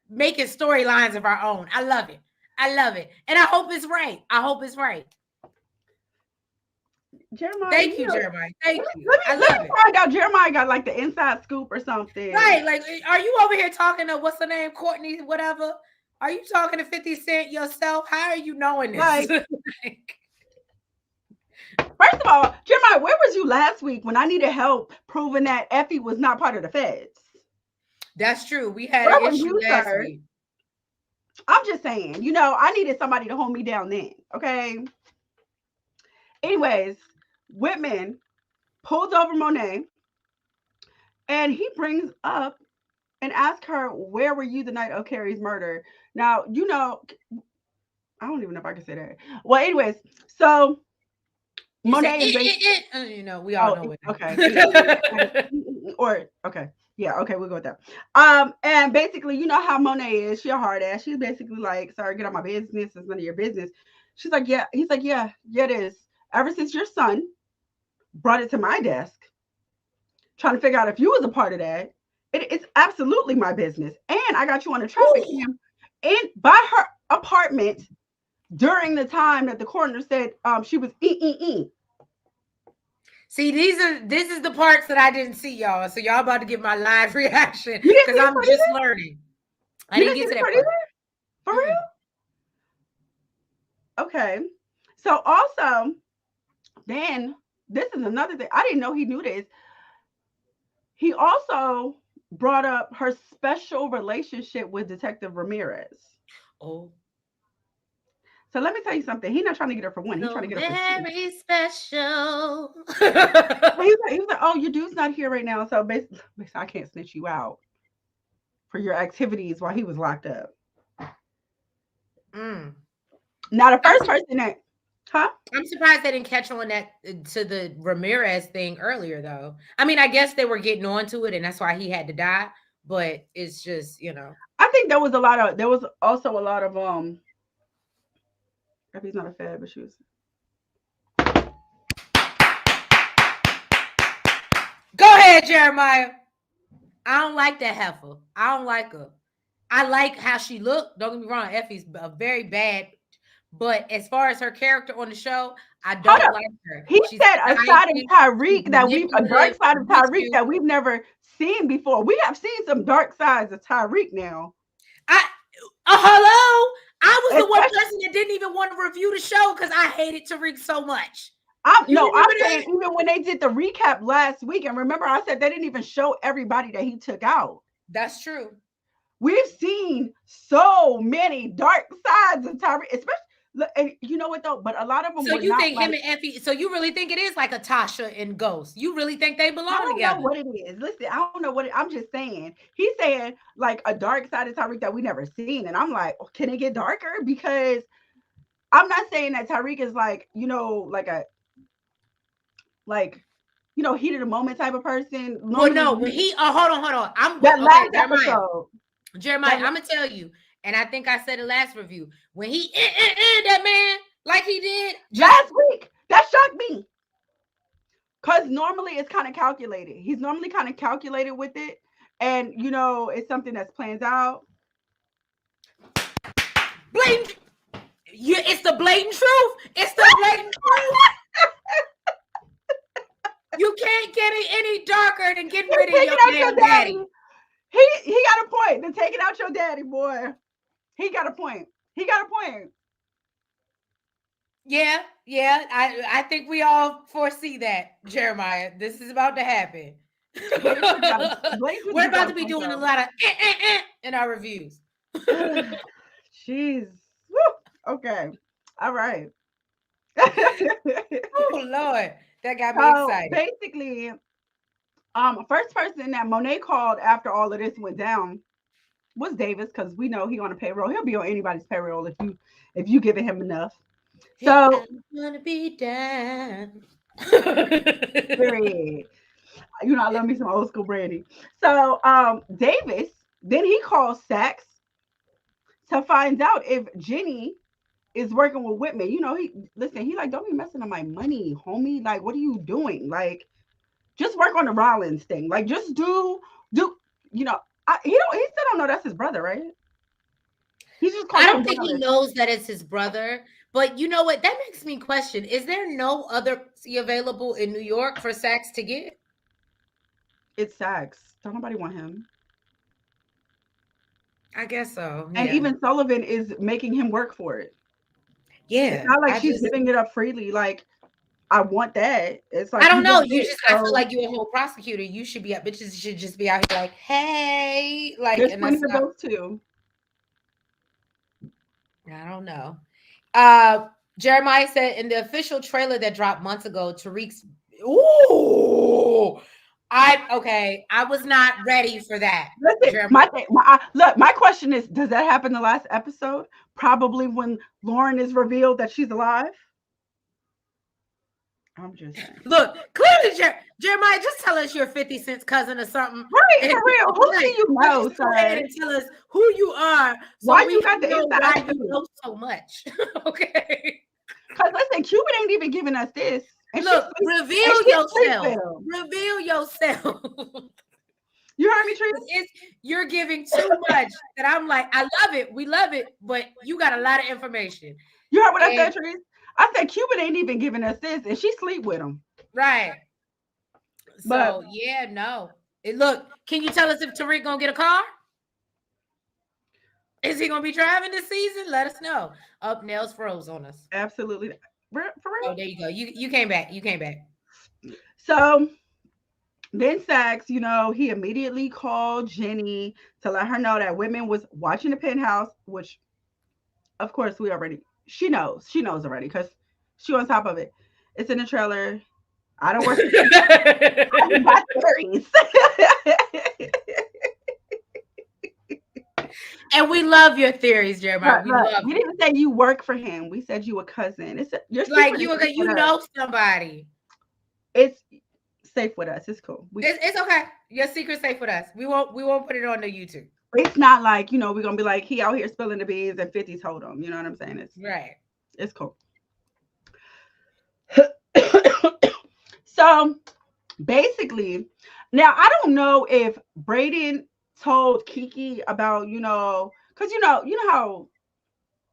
making storylines of our own. I love it. And I hope it's right. Jeremiah, thank you, Jeremiah. Thank you. Let me find out. Jeremiah got like the inside scoop or something. Right. Like, are you over here talking to what's the name? Courtney, whatever. Are you talking to 50 Cent yourself? How are you knowing this? Like, first of all, Jeremiah, where was you last week when I needed help proving that Effie was not part of the feds? That's true. We had an issue last week. I'm just saying, you know, I needed somebody to hold me down then. Okay. Anyways, Whitman pulls over Monet and he brings up and asks her, where were you the night of Carrie's murder? Now, you know, I don't even know if I can say that. Well, anyways, so Monet is you know, we all know it. Okay. Yeah, okay, we'll go with that. And basically, you know how Monet is, she a hard ass. She's basically like, sorry, get out my business. It's none of your business. She's like, yeah. He's like, yeah, it is. Ever since your son brought it to my desk, trying to figure out if you was a part of that, It's absolutely my business. And I got you on a traffic Ooh. cam by her apartment during the time that the coroner said she was e. See, this is the parts that I didn't see, y'all. So y'all about to get my live reaction You didn't because see this I'm part just either? learning. I You didn't didn't see get to this that part part. either? For Mm-mm. real? Okay. So also, then this is another thing. I didn't know he knew this. He also brought up her special relationship with Detective Ramirez. Oh, So let me tell you something. He's not trying to get her for one. He's trying so to get her for two. very special. He was like, oh, your dude's not here right now. So basically, I can't snitch you out for your activities while he was locked up. Mm. Now, the I'm, first person that, huh? I'm surprised they didn't catch on that to the Ramirez thing earlier, though. I mean, I guess they were getting on to it, and that's why he had to die. But it's just, I think there was also a lot of, if he's not a fad, but she was. Go ahead, Jeremiah. I don't like that heifer. I don't like her. I like how she looked. Don't get me wrong, Effie's a very bad. But as far as her character on the show, I Hold don't up. like her. He She's said a side of conniving, she's Tyreek a dark manipulative, side of with Tyreek you. that we've never seen before. We have seen some dark sides of Tyreek now. I hello. I was the one Especially, person that didn't even want to review the show because I hated Tariq so much. I'm You no, I'm remember saying that? even when they did the recap last week, and remember I said they didn't even show everybody that he took out. That's true. We've seen so many dark sides of Tyreek, especially, and you know what though? But a lot of them So were you not think him like, and Effie? So you really think it is like a Tasha and Ghost? You really think they I belong don't know together? what it is. Listen, I don't know what I'm just saying. He's saying like a dark side of Tyreek that we never seen, and I'm like, oh, can it get darker? Because I'm not saying that Tyreek is like, like, heat of the moment type of person. Well, Normally, no. when When he, oh, hold on. that Okay, last episode, Jeremiah. that I'm gonna tell you, and I think I said it last review. When he that man like he did, just last week, that shocked me. Because normally it's kind of calculated. He's normally kind of calculated with it. And, it's something that's planned out. blatant. It's the blatant truth. It's the blatant truth. You can't get it any darker than getting rid of Taking your out your damn daddy. daddy. He got a point. They're taking out your daddy, boy. He got a point. He got a point. Yeah. I think we all foresee that, Jeremiah. This is about to happen. Blatant truth We're do about got to a be point, doing a though. lot of in our reviews. Jeez. Woo. Okay. All right. Oh Lord, that got me So excited. basically, first person that Monet called after all of this went down was Davis, because we know he on a payroll. He'll be on anybody's payroll if you giving him enough. Hey, So, I'm gonna be down. period. I love me some old school Brandy. So, Davis, then he calls Sax to find out if Jenny is working with Whitman. He like, don't be messing up my money, homie. Like, what are you doing? Like, just work on the Rollins thing. Like, just do. He still don't know that's his brother, right? He just I calls him don't think he Dallas. knows that it's his brother. But you know what? That makes me question: is there no other available in New York for Sax to get? It's Sax. Don't nobody want him. I guess so. And Yeah. even Sullivan is making him work for it. It's Yeah. not like she's giving it up freely. Like, I want that. It's I like don't you know. want it. I feel So like you're a whole prosecutor. You should be bitches should just be out here like, hey, like, there's and plenty that's of not, those too. I don't know. Jeremiah said in the official trailer that dropped months ago, Tariq's I was not ready for that. Listen, Jeremiah. my question is, does that happen the last episode? Probably when Lauren is revealed that she's alive. I'm just saying. Look, clearly, Jeremiah, just tell us you're 50 Cent's cousin or something. Right, And for real. Who do you like, know, just go ahead sir? and tell us who you are so Why we you got can the know inside why you scoop? know so much. Okay. Because listen, Cuban ain't even giving us this. And Look, she's reveal sleep yourself. well. Reveal yourself. You heard me, Tree? It's you're giving too much that I'm like, I love it. We love it, but you got a lot of information. You heard what I And said, Tree? I said Cuban ain't even giving us this, and she sleep with him. right. But So yeah, no. Look, can you tell us if Tariq gonna get a car? Is he gonna be driving this season? Let us know. Up Nels froze on us. absolutely, for Oh, real. there you go. You came back. You came back. So then Sachs, he immediately called Jenny to let her know that women was watching the penthouse, which of course she knows already because she on top of it. It's in the trailer. I don't work. I got theories. And we love your theories, Jeremiah. We Look, love we it. didn't say you work for him. We said you a cousin. Your Like secret is safe you with us. know somebody. It's safe with us. It's cool. It's okay. Your secret's safe with us. We won't put it on the YouTube. It's not like we're gonna be like he out here spilling the beans and 50s hold him. You know what I'm saying? Right. It's cool. So basically, now I don't know if Brayden told Kiki about because you know how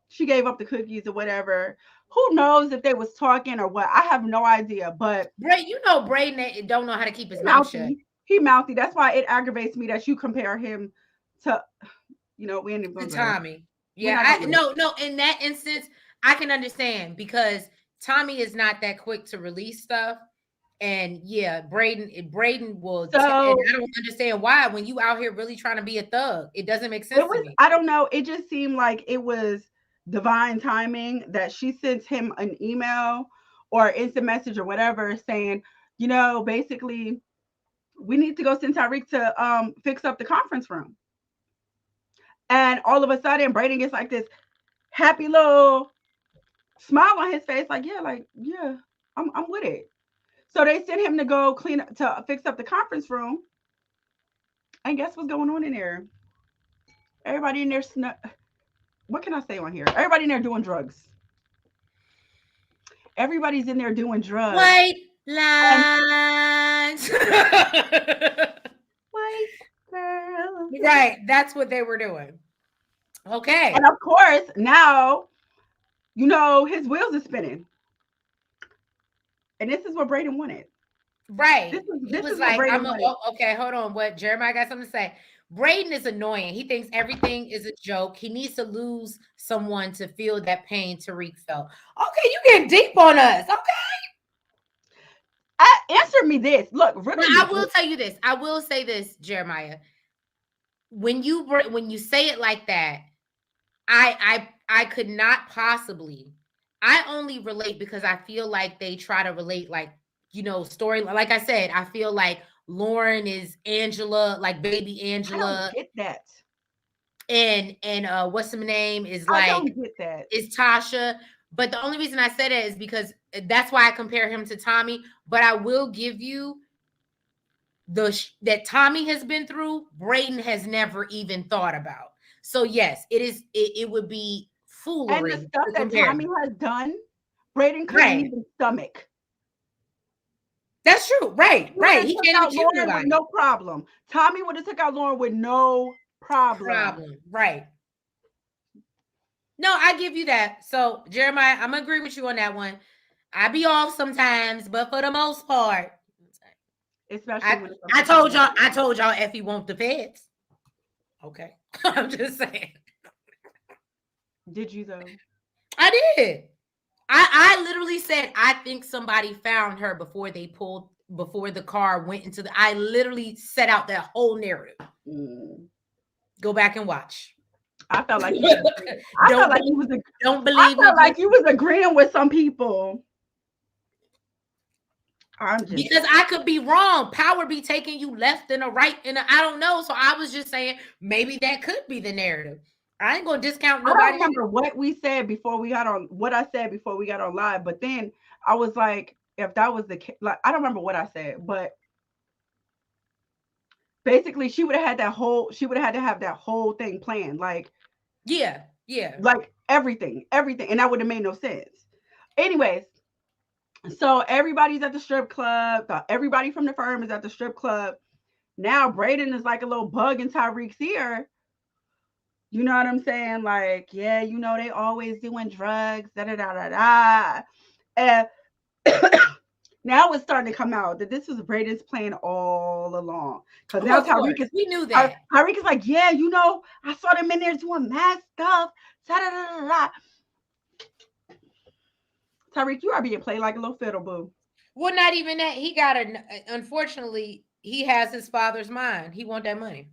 she gave up the cookies or whatever. Who knows if they was talking or what? I have no idea. But Brayden don't know how to keep his he mouth shut. mouthy. He mouthy. That's why it aggravates me that you compare him to. We ain't even To gonna go there. Tommy. We're Yeah, not I gonna go no, in that instance, I can understand because Tommy is not that quick to release stuff. And yeah, Brayden will there. and So I don't understand why when you out here really trying to be a thug. It doesn't make it sense to was. me. I don't know. It just seemed like it was divine timing that she sent him an email or instant message or whatever saying, basically we need to go send Tyreek to fix up the conference room. And all of a sudden, Brayden gets like this happy little smile on his face, like, yeah, I'm with it. So they sent him to go to fix up the conference room. And guess what's going on in there? Everybody in there, what can I say on here? Everybody in there doing drugs. Everybody's in there doing drugs. White And lines. white girl. Right, that's what they were doing. Okay. And of course, now, his wheels are spinning. And this is what Brayden wanted. Right. This is He this was is what like, Brayden wanted. okay, hold on. What Jeremiah got something to say. Brayden is annoying. He thinks everything is a joke. He needs to lose someone to feel that pain Tariq felt. Okay, you getting deep on us. Okay. Answer me this. Look, But riddle I me. will tell you this. I will say this, Jeremiah. When you say it like that, I could not possibly. I only relate because I feel like they try to relate like, story. Like I said, I feel like Lauren is Angela, like baby I don't Angela, get that. and what's her name is I like don't get that. is Tasha. But the only reason I said that is because that's why I compare him to Tommy. But I will give you that Tommy has been through, Brayden has never even thought about. So yes, it would be And the foolery stuff to that compare Tommy them. has done, Brayden couldn't Right. even stomach. That's true. Right, He would right. have He took can't even out kill Lauren with nobody. no problem. Tommy would have took out Lauren with no problem. Problem. Right. No, I give you that. So Jeremiah, I'm gonna agree with you on that one. I be off sometimes, but for the most part, Especially I when it comes I to something told like y'all, that. I told y'all if he want the feds. Okay. I'm just saying. Did you though? I did. I literally said I think somebody found her before the car went into the. I literally set out that whole narrative. Mm. Go back and watch. I felt like you was agreeing. I felt don't like be- you was. don't I believe me felt like you was agreeing with some people. I'm just because I could be wrong. Power be taking you left and a right and I don't know. So I was just saying maybe that could be the narrative. I ain't gonna discount I don't nobody. remember what we said before we got on what I said before we got on live, but then I was like, if that was the case, like I don't remember what I said, but basically she would have had to have that whole thing planned, Yeah. like everything, and that would have made no sense. Anyways, so everybody's at the strip club, everybody from the firm is at the strip club, Now Brayden is like a little bug in Tyreek's ear. You know what I'm saying? Like, yeah, they always doing drugs, da da da da da. And now it's starting to come out that this was Brayden's plan all along. Because Oh, now of course, we knew that. Tyreek is like, yeah, I saw them in there doing mad stuff. Da da da da da. Tyreek, you are being played like a little fiddle, boo. Well, not even that. He got a. Unfortunately, he has his father's mind. He want that money.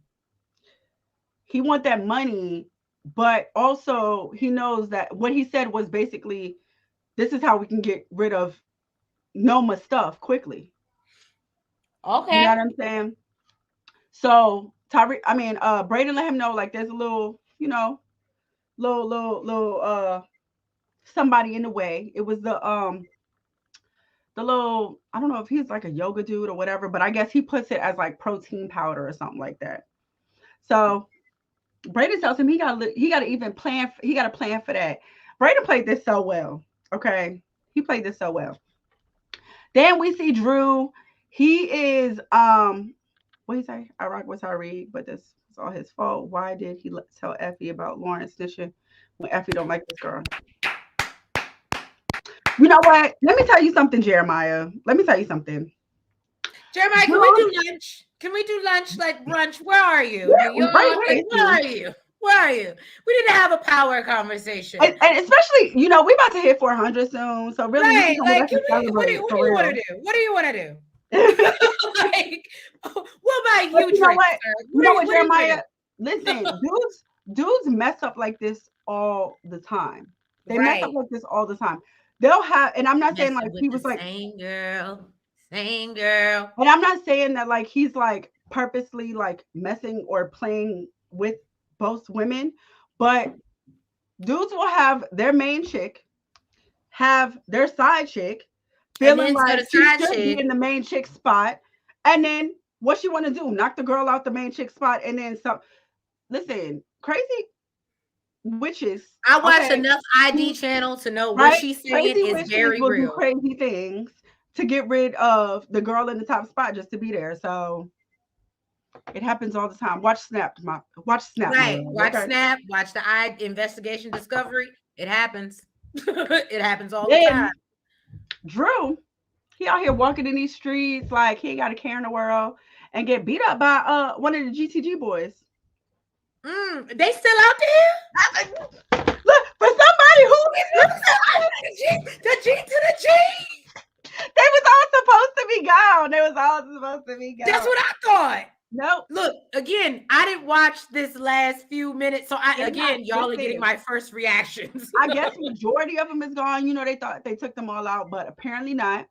He want that money, but also he knows that what he said was basically, this is how we can get rid of Noma stuff quickly. You know Okay. what I'm saying? So Brayden let him know like there's a little, little somebody in the way. It was the little, I don't know if he's like a yoga dude or whatever, but I guess he puts it as like protein powder or something like that. So Brayden tells him he got to even plan. He got a plan for that. Brayden played this so well. Okay, he played this so well. Then we see Drew. He is what he say? I rock with Tyreek, but this was all his fault. Why did he tell Effie about Lauren snitching when Effie don't like this girl? You know what? Let me tell you something, Jeremiah. Let me tell you something. Jeremiah, can we Drew, do lunch? Can we do lunch like brunch? Where are you? New right, York? where Like, is where he? are you? Where are you? We need to have a power conversation. And especially, we about to hit 400 soon. So really, this is Right. something Like, that can can we celebrate what for do you want to real. do? What do you want to do? Like, what about But you, you know what? trickster? You know what, What do you want Jeremiah? to Listen, do? dudes mess up like this all the time. They mess up Right. like this all the time. They'll have, and I'm not saying Messing like with he the was like, same girl. Same girl. and I'm not saying that like he's like purposely like messing or playing with both women, but dudes will have their main chick, have their side chick, And feeling then so like the she side should be chick, in the main chick spot, and then what she want to do? Knock the girl out the main chick spot, and then some. Listen, crazy witches, I watch okay, enough ID channel to know what right? she's saying Crazy is witches very will do real. crazy things to get rid of the girl in the top spot just to be there. So it happens all the time. Watch Snap, my Right. love. Watch Okay. Snap, watch the I investigation discovery. It happens. It happens all the time. Then Drew, he out here walking in these streets like he ain't got a care in the world and get beat up by one of the GTG boys. They still out there? Look, for somebody who It looks like the G to the G. they was all supposed to be gone. They was all supposed to be That's gone. what I thought. Nope. Look, again, I didn't watch this last few minutes. So They're not. y'all are getting Listen, my first reactions. I guess majority of them is gone. They thought they took them all out, but apparently not.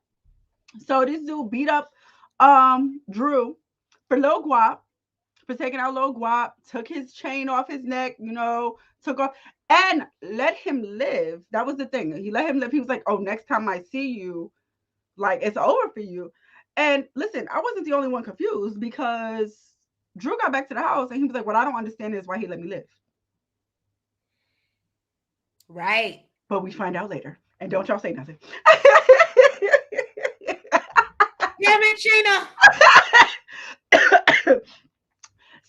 So this dude beat up Drew for Lil Guap, for taking out Lil Guap, took his chain off his neck, took off and let him live. That was the thing. He let him live. He was like, "Oh, next time I see you, like it's over for you." And listen, I wasn't the only one confused because Drew got back to the house and he was like, "What I don't understand is why he let me live." Right. But we find out later. And don't y'all say nothing. Damn it, Sheena.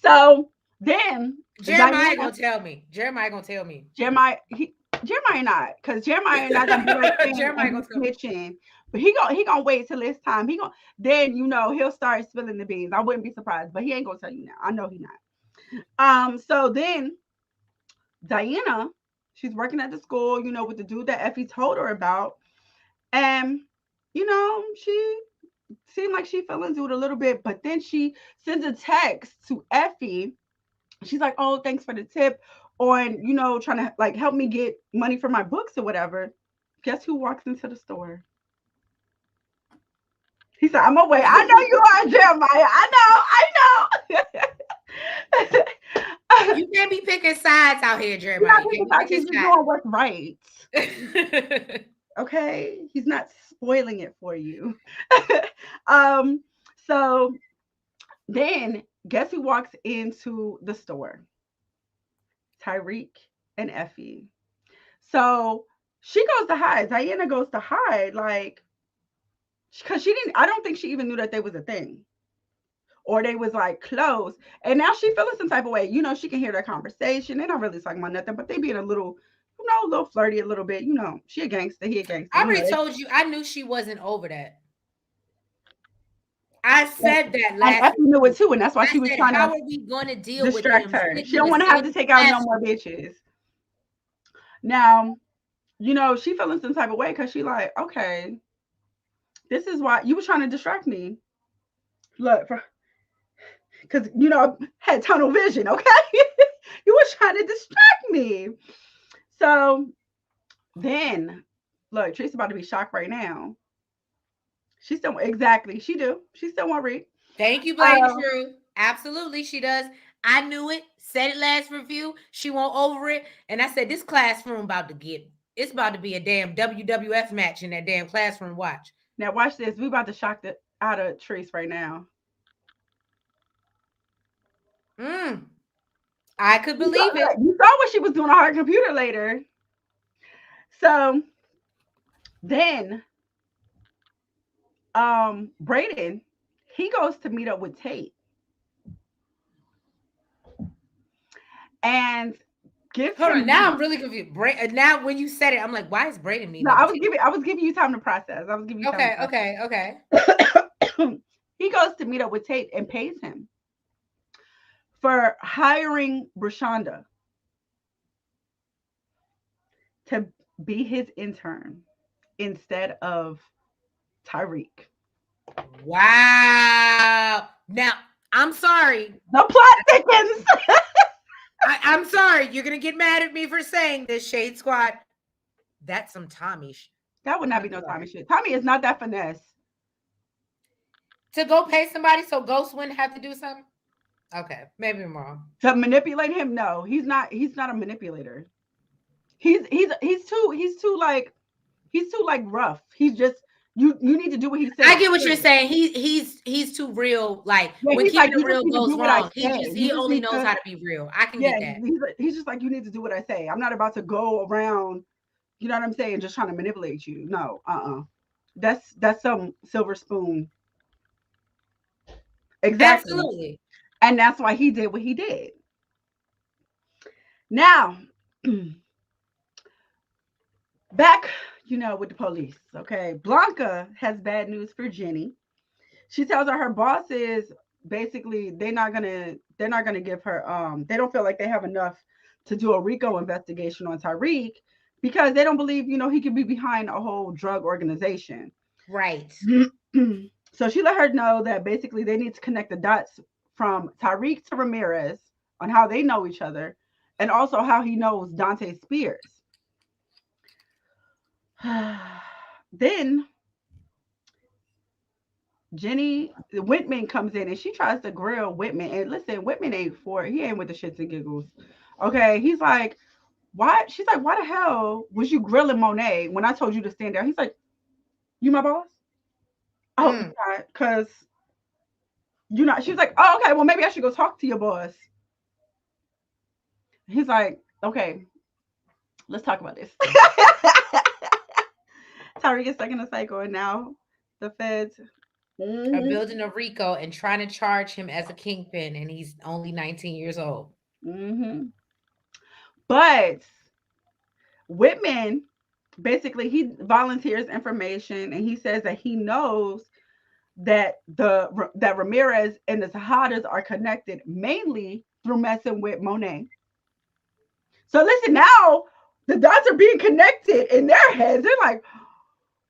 So then Jeremiah Diana, gonna tell me. Jeremiah gonna tell me. Jeremiah not, because Jeremiah not gonna be like Cain Jeremiah and gonna be tell me. snitching. But he gonna wait till this time. He gonna then he'll start spilling the beans. I wouldn't be surprised, but he ain't gonna tell you now. I know he not. So then Diana, she's working at the school, with the dude that Effie told her about. And she seemed like she fell into it a little bit, but then she sends a text to Effie. She's like, "Oh, thanks for the tip on, trying to like help me get money for my books or whatever." Guess who walks into the store? He said, "I'm away. I know you are, Jeremiah. I know." You can't be picking sides out here, He's Jeremiah. not You picking can't be sides. picking He's just doing what's right. sides. Okay, he's not spoiling it for you. So then guess who walks into the store? Tyreek and Effie. So she goes to hide. Diana goes to hide, like, because she didn't. I don't think she even knew that they was a thing, or they was like close. And now she feeling some type of way. She can hear their conversation. They're not really talking about nothing, but they being a little, a little flirty a little bit. She a gangster, he a gangster. I already told you, I knew she wasn't over that. I said that And last Effie knew it too, and that's why she was said, trying how to are we going to deal with distract him her. sitting She in don't the want to have same to take out no classroom? more bitches. Now, she feeling some type of way because she like, okay, this is why you was trying to distract me. Look, because I had tunnel vision, okay? You was trying to distract me. So then, look, Tree's about to be shocked right now. She still exactly. She do. She still want Reek. Thank you, Bladen True. Absolutely, she does. I knew it. Said it last review. She won't over it. And I said, this classroom it's about to be a damn WWF match in that damn classroom. Watch. Now watch this. We about to shock the out of Treese right now. I could believe it. You saw what she was doing on her computer later. So then Brayden, he goes to meet up with Tate. And now I'm really confused. Now when you said it, I'm like, why is Brayden meeting? No, I was giving you time to process. I was giving you time. Okay. He goes to meet up with Tate and pays him for hiring Brashonda to be his intern instead of Tyreek. Wow. Now, I'm sorry. The plot thickens. I'm sorry. You're going to get mad at me for saying this, Shade Squad. That's some Tommy shit. That would not be no Tommy shit. Tommy is not that finesse. To go pay somebody so Ghost wouldn't have to do something? Okay, maybe I'm wrong. To manipulate him? No, he's not a manipulator. He's too rough. He's just you need to do what he says. I get what you're saying. He's too real. Like when keeping it real goes wrong, he only knows how to be real. I can get that. He's just like, you need to do what I say. I'm not about to go around, you know what I'm saying, just trying to manipulate you. No, that's some silver spoon. Exactly. Absolutely. And that's why he did what he did. Now, back, with the police. Okay. Blanca has bad news for Jenny. She tells her bosses basically they're not gonna give her they don't feel like they have enough to do a RICO investigation on Tyreek because they don't believe, he could be behind a whole drug organization. Right. So she let her know that basically they need to connect the dots from Tyreek to Ramirez on how they know each other and also how he knows Dante Spears. Then Jenny Whitman comes in and she tries to grill Whitman. And listen, Whitman he ain't with the shits and giggles. Okay. He's like, why? She's like, why the hell was you grilling Monet when I told you to stand there? He's like, you my boss? Oh, because she's like, oh, okay, well, maybe I should go talk to your boss. He's like, okay, let's talk about this. Tyreek is stuck in a cycle, and now the feds are building a RICO and trying to charge him as a kingpin, and he's only 19 years old. But Whitman, basically, he volunteers information, and he says that he knows that that Ramirez and the Tejadas are connected mainly through messing with Monet. So listen, now the dots are being connected in their heads. They're like,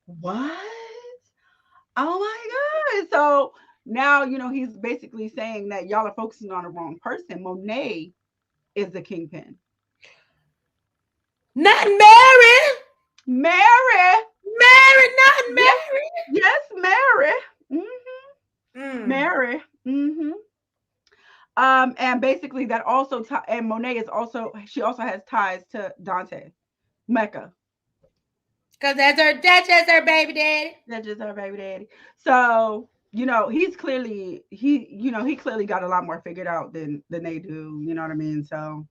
what? Oh my God. So now, he's basically saying that y'all are focusing on the wrong person. Monet is the kingpin. Not Mary. Mary, not Mary. Yes, Mary. Mary. And basically that also and Monet is also she also has ties to Dante Mecca. Because that's just her baby daddy. That's just her baby daddy. So, he's clearly he clearly got a lot more figured out than they do. You know what I mean? So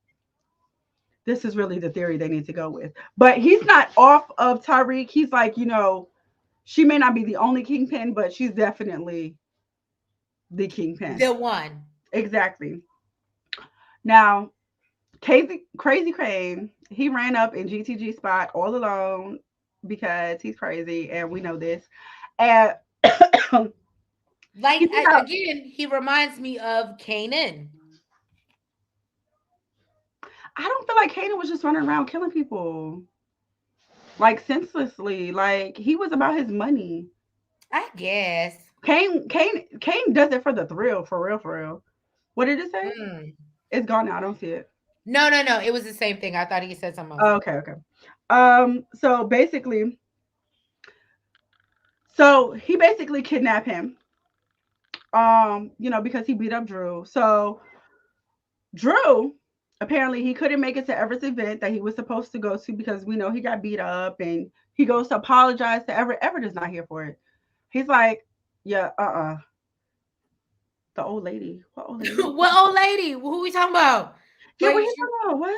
this is really the theory they need to go with. But he's not off of Tyreek. He's like, she may not be the only kingpin, but she's definitely the kingpin. The one. Exactly. Now, Crazy Crane, he ran up in GTG spot all alone because he's crazy, and we know this. And Like he put out, again, he reminds me of Kanan. I don't feel like Kanan was just running around killing people like senselessly. Like he was about his money. I guess. Cain does it for the thrill, for real, for real. What did it say? Mm. It's gone now. I don't see it. No. It was the same thing. I thought he said something else. Oh, okay. So basically, he basically kidnapped him. Because he beat up Drew. So Drew, apparently he couldn't make it to Everett's event that he was supposed to go to because we know he got beat up, and he goes to apologize to Everett. Everett is not here for it. He's like, yeah, the old lady. What old lady? What old lady? Who we talking about? Yeah, Like, what you talking about? What?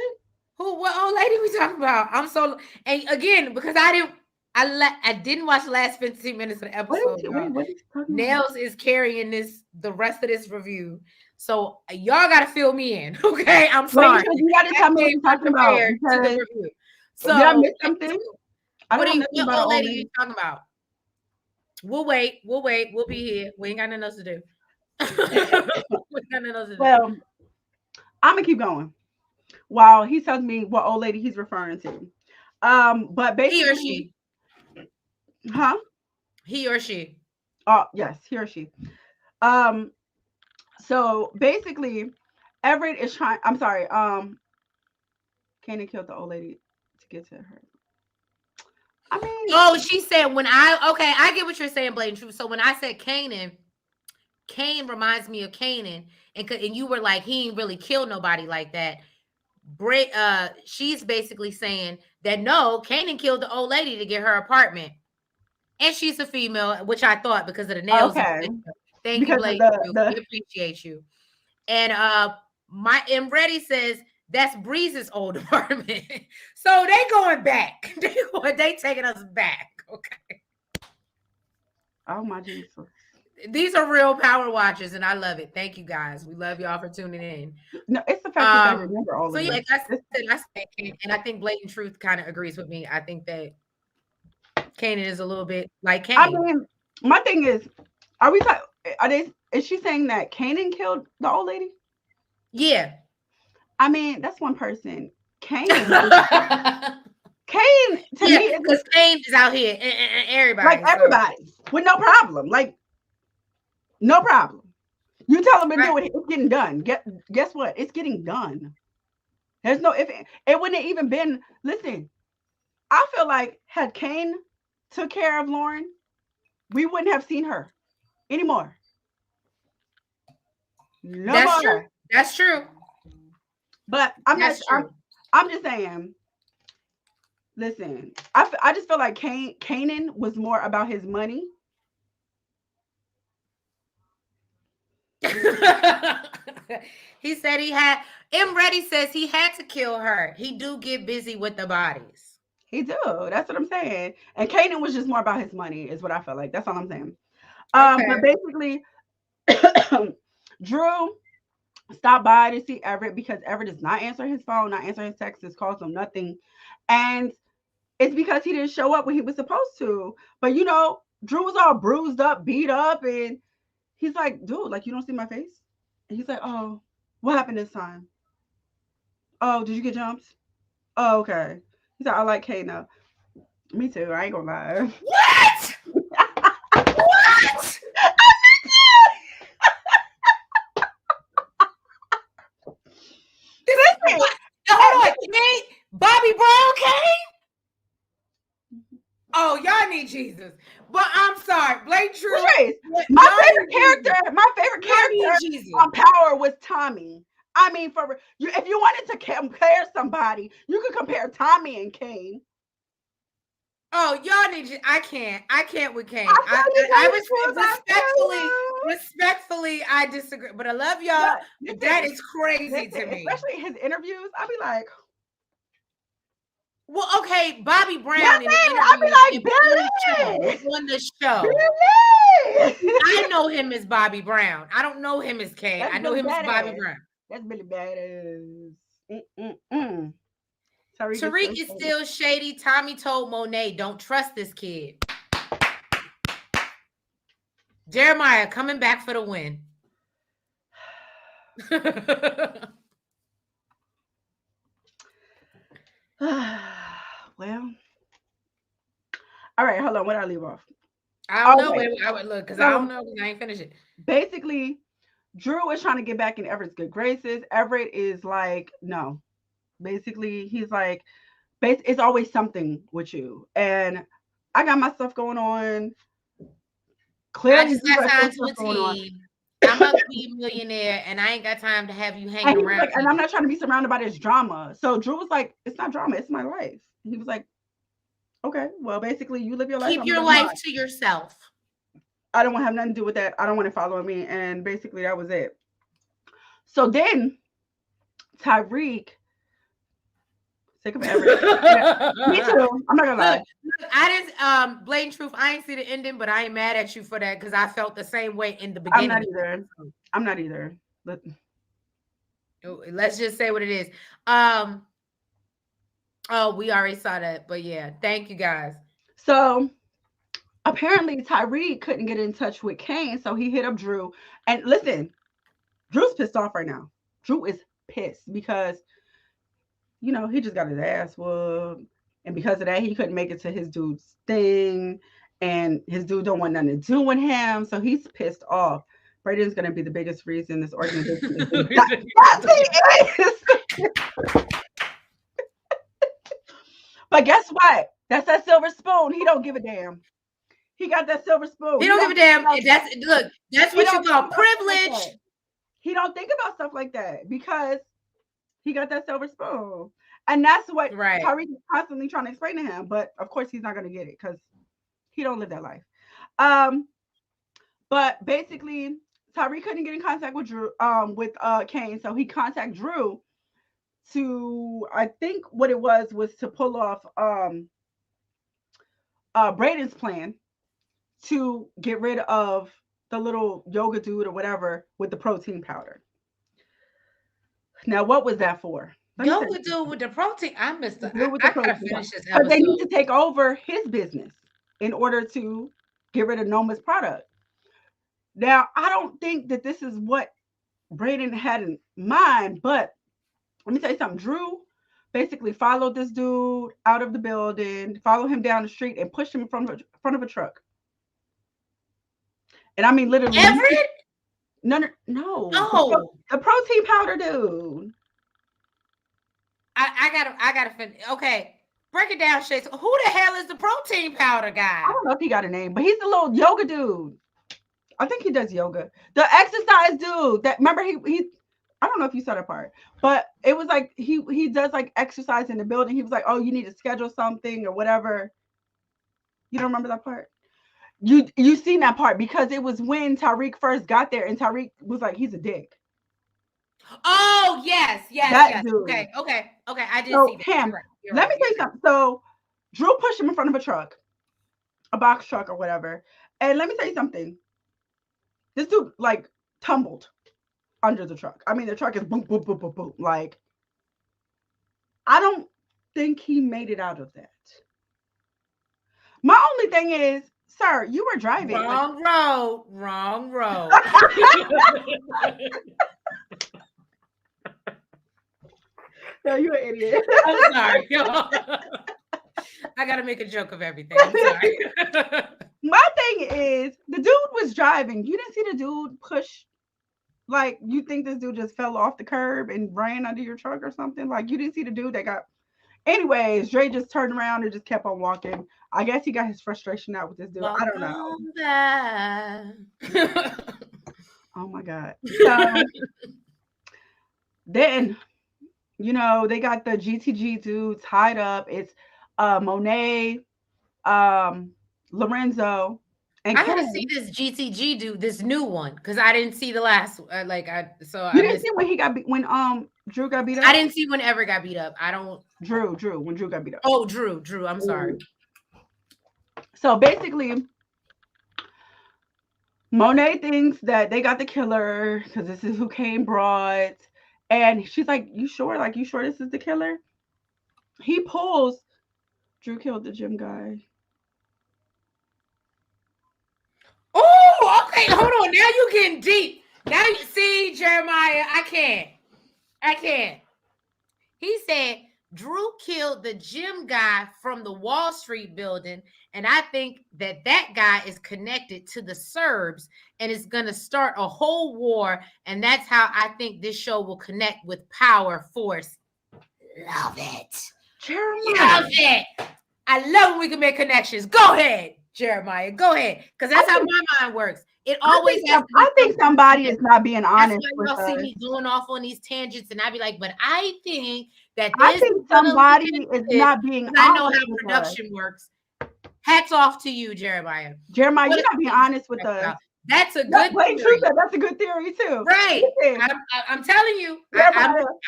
What old lady we talking about? I'm so, and again, because I didn't watch the last 15 minutes of the episode. What is talking Nails about? is carrying the rest of this review. So y'all gotta fill me in. Okay. I'm sorry. You gotta tell me what you're talking about. So did I miss something? What old lady are you talking about? We'll wait. We'll be here. We ain't got nothing else to do. Well, I'm gonna keep going while he tells me what old lady he's referring to. But basically, he or she. Huh? He or she. Oh, yes, he or she. So basically, Everett is trying. I'm sorry. Kanan killed the old lady to get to her. I mean, she said I get what you're saying, Bladen Truth. So when I said Kanan, Cain reminds me of Kanan, and you were like, he ain't really killed nobody like that. She's basically saying that no, Kanan killed the old lady to get her apartment, and she's a female, which I thought because of the nails. Okay. Thank you, Blake. We appreciate you. And my M Ready says that's Breeze's old apartment. So they going back. They taking us back. Okay. Oh my Jesus. These are real power watchers, and I love it. Thank you guys. We love y'all for tuning in. No, it's the fact that I remember all of it. So yeah, like I said, and I think Blatant Truth kind of agrees with me. I think that Kanan is a little bit like Cain. I mean, my thing is, is she saying that Kanan killed the old lady? Yeah. I mean, that's one person. Cain to me, because Cain is out here and everybody. Like everybody. With no problem. Like, no problem. You tell them to do it, it's getting done. Guess what? It's getting done. There's no if it wouldn't have even been. Listen, I feel like had Cain took care of Lauren, we wouldn't have seen her anymore. That's true. That's true. But I'm just saying. Listen, I just feel like Kanan was more about his money. He said he had. M Ready says he had to kill her. He do get busy with the bodies. He do. That's what I'm saying. And Kanan was just more about his money, is what I felt like. That's all I'm saying. But basically, Drew stopped by to see Everett because Everett does not answer his phone, not answer his texts, calls him nothing. And it's because he didn't show up when he was supposed to. But Drew was all bruised up, beat up, and he's like, dude, like, you don't see my face? And he's like, oh, what happened this time? Oh, did you get jumps? Oh, okay. He's like, I like Kay now. Me too. I ain't gonna lie. What? What? Hold on, Kay? Bobby Brown Kay? Oh, y'all need Jesus. But I'm sorry, Blake True. My favorite character on Power was Tommy. I mean, if you wanted to compare somebody, you could compare Tommy and Cain. Oh, y'all need you. I can't with Cain. Respectfully, I disagree. But I love y'all. That is crazy to me. Especially his interviews. I'd be like, well, okay, Bobby Brown in the interview, I'd be like, Billy on the show. I know him as Bobby Brown. I don't know him as Cain. That's I know Billy him as Bobby Badass. Brown. That's Billy Badass. Mm-mm-mm. Tariq is still shady. Tommy told Monet, don't trust this kid. Jeremiah coming back for the win. Well, all right, hold on. Where did I leave off? I don't know. Okay. I would look because So, I don't know. I ain't finished it. Basically, Drew is trying to get back in Everett's good graces. Everett is like, no. Basically, he's like, it's always something with you. And I got my stuff going on. Clearly, I just got time to a T. I'm about to be a millionaire, and I ain't got time to have you hanging around. Like, and I'm not trying to be surrounded by this drama. So Drew was like, it's not drama, it's my life. He was like, okay, well, basically, you live your life. Keep your life to yourself. I don't want to have nothing to do with that. I don't want to follow me. And basically, that was it. So then Tyreek, sick of Everett. Me too. I'm not gonna lie. Look, I didn't blatant truth. I ain't see the ending, but I ain't mad at you for that because I felt the same way in the beginning. I'm not either. Let's just say what it is. Oh, we already saw that, but yeah, thank you guys. So apparently Tyreek couldn't get in touch with Cain, so he hit up Drew. And listen, Drew's pissed off right now. Drew is pissed because, you know, he just got his ass whooped. And because of that, he couldn't make it to his dude's thing. And his dude don't want nothing to do with him. So he's pissed off. Brayden's going to be the biggest reason this organization is. But guess what? That's that silver spoon. He don't give a damn. He got that silver spoon. He don't give a damn. That's what you call privilege. He don't think about stuff like that because he got that silver spoon. And that's what Tyreek is constantly trying to explain to him. But of course, he's not going to get it because he don't live that life. But basically, Tyreek couldn't get in contact with Drew, with Cain. So he contacted Drew to, I think what it was to pull off Brayden's plan to get rid of the little yoga dude or whatever with the protein powder. Now, what was that for? Yoga dude with the protein. I missed it. I gotta finish this episode. But they need to take over his business in order to get rid of Noma's product. Now, I don't think that this is what Brayden had in mind, but let me tell you something. Drew basically followed this dude out of the building, followed him down the street, and pushed him in front of a truck. And I mean, literally. Everett? No. Oh, the protein powder dude. I gotta finish. Okay, break it down, Shay. So who the hell is the protein powder guy? I don't know if he got a name, but he's the little yoga dude. I think he does yoga. The exercise dude. That remember he. I don't know if you saw that part, but it was like he does like exercise in the building. He was like, "Oh, you need to schedule something or whatever." You don't remember that part? You seen that part because it was when Tyreek first got there, and Tyreek was like, "He's a dick." Oh yes. Dude. Okay. I did see that. Him. Let me tell you something. So Drew pushed him in front of a truck, a box truck or whatever, and let me tell you something. This dude like tumbled under the truck. I mean, the truck is boom, boom, boom, boom, boom. Like, I don't think he made it out of that. My only thing is, sir, you were driving. Wrong road. No, you're an idiot. I'm sorry. I gotta make a joke of everything. I'm sorry. My thing is, the dude was driving. You didn't see the dude push. Like, you think this dude just fell off the curb and ran under your truck or something? Like, you didn't see the dude that got... Anyways, Dre just turned around and just kept on walking. I guess he got his frustration out with this dude. I don't know. Oh, my God. So, then, you know, they got the GTG dude tied up. It's Monet, Lorenzo, and I gotta see this GTG dude, this new one, because I didn't see the last. You didn't see when Drew got beat up. I didn't see when Ever got beat up. I don't. Drew when Drew got beat up. Oh, Drew. I'm sorry. So basically, Monet thinks that they got the killer because this is who Cain brought. And she's like, you sure? Like, you sure this is the killer? He pulls, Drew killed the gym guy. Oh, okay. Hold on. Now you getting deep. Now you see, Jeremiah, I can't. He said Drew killed the gym guy from the Wall Street building. And I think that guy is connected to the Serbs and is going to start a whole war. And that's how I think this show will connect with power, force. Love it. Jeremiah. Love it. I love when we can make connections. Go ahead, Jeremiah. Go ahead. Because that's how my mind works. It always has to be. I think somebody is not being honest. That's why y'all see me going off on these tangents, and I be like, but I think that this I think somebody is not being honest. I know how production works. Hats off to you, Jeremiah. Jeremiah, you're not being honest with us. That's a good theory. That's a good theory too. Right. I'm telling you,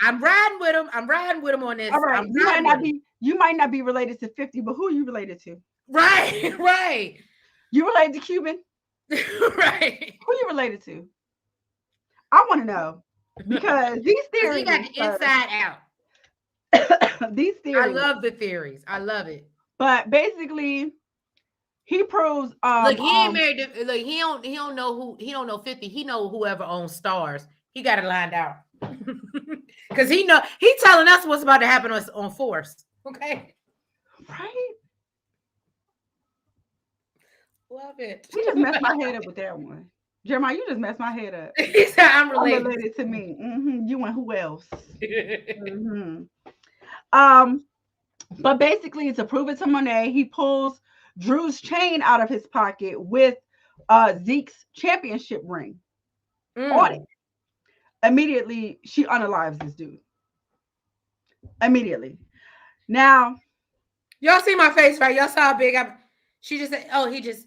I'm riding with him. I'm riding with him on this. All right. You might not be related to 50, but who are you related to? Right, right. You related to Cuban? Right. Who you related to? I want to know. Because these theories. You got the inside out. These theories. I love the theories. I love it. But basically, he proves look, he ain't married to, look, he don't know 50. He know whoever owns Starz. He got it lined out. Because he telling us what's about to happen on Force. Okay. Right. Love it. You just messed my head up with that one. Jeremiah, you just messed my head up. He said I'm related to me. You and who else? But basically, to prove it to Monet, he pulls Drew's chain out of his pocket with Zeke's championship ring on it. Immediately, she unalives this dude. Immediately. Now, y'all see my face, right? Y'all saw how big she just said, oh, he just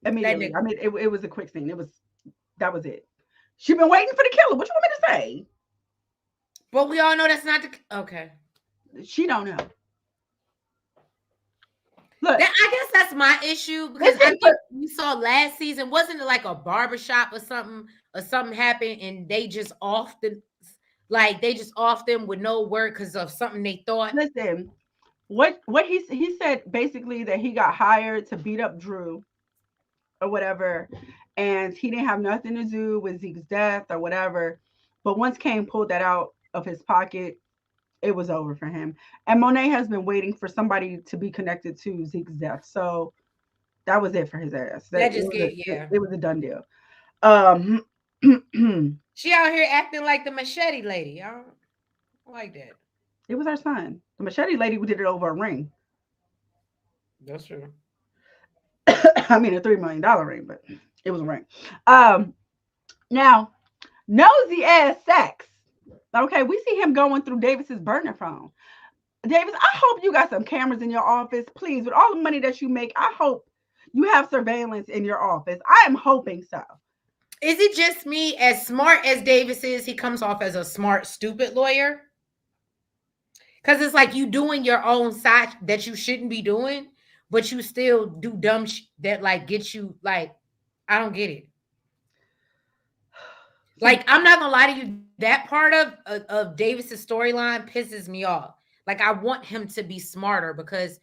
immediately. I mean, it was a quick scene. That was it. She been waiting for the killer. What you want me to say? But we all know that's not the okay. She don't know. Look, I guess that's my issue because I think we saw last season, wasn't it like a barbershop or something happened and they just off them with no word because of something they thought. Listen, what he said basically that he got hired to beat up Drew or whatever, and he didn't have nothing to do with Zeke's death or whatever. But once Cain pulled that out of his pocket, it was over for him. And Monet has been waiting for somebody to be connected to Zeke's death. So that was it for his ass. It was a done deal. She out here acting like the machete lady. I don't like that. It was her son. The machete lady did it over a ring. That's true. I mean, a $3 million ring, but it was a ring. Now, nosy ass sex. Okay, we see him going through Davis's burner phone. Davis, I hope you got some cameras in your office. Please, with all the money that you make, I hope you have surveillance in your office. I am hoping so. Is it just me? As smart as Davis is, he comes off as a smart, stupid lawyer. Because it's like you doing your own side that you shouldn't be doing, but you still do dumb that like gets you like, I don't get it. Like, I'm not gonna lie to you, that part of Davis's storyline pisses me off. Like, I want him to be smarter because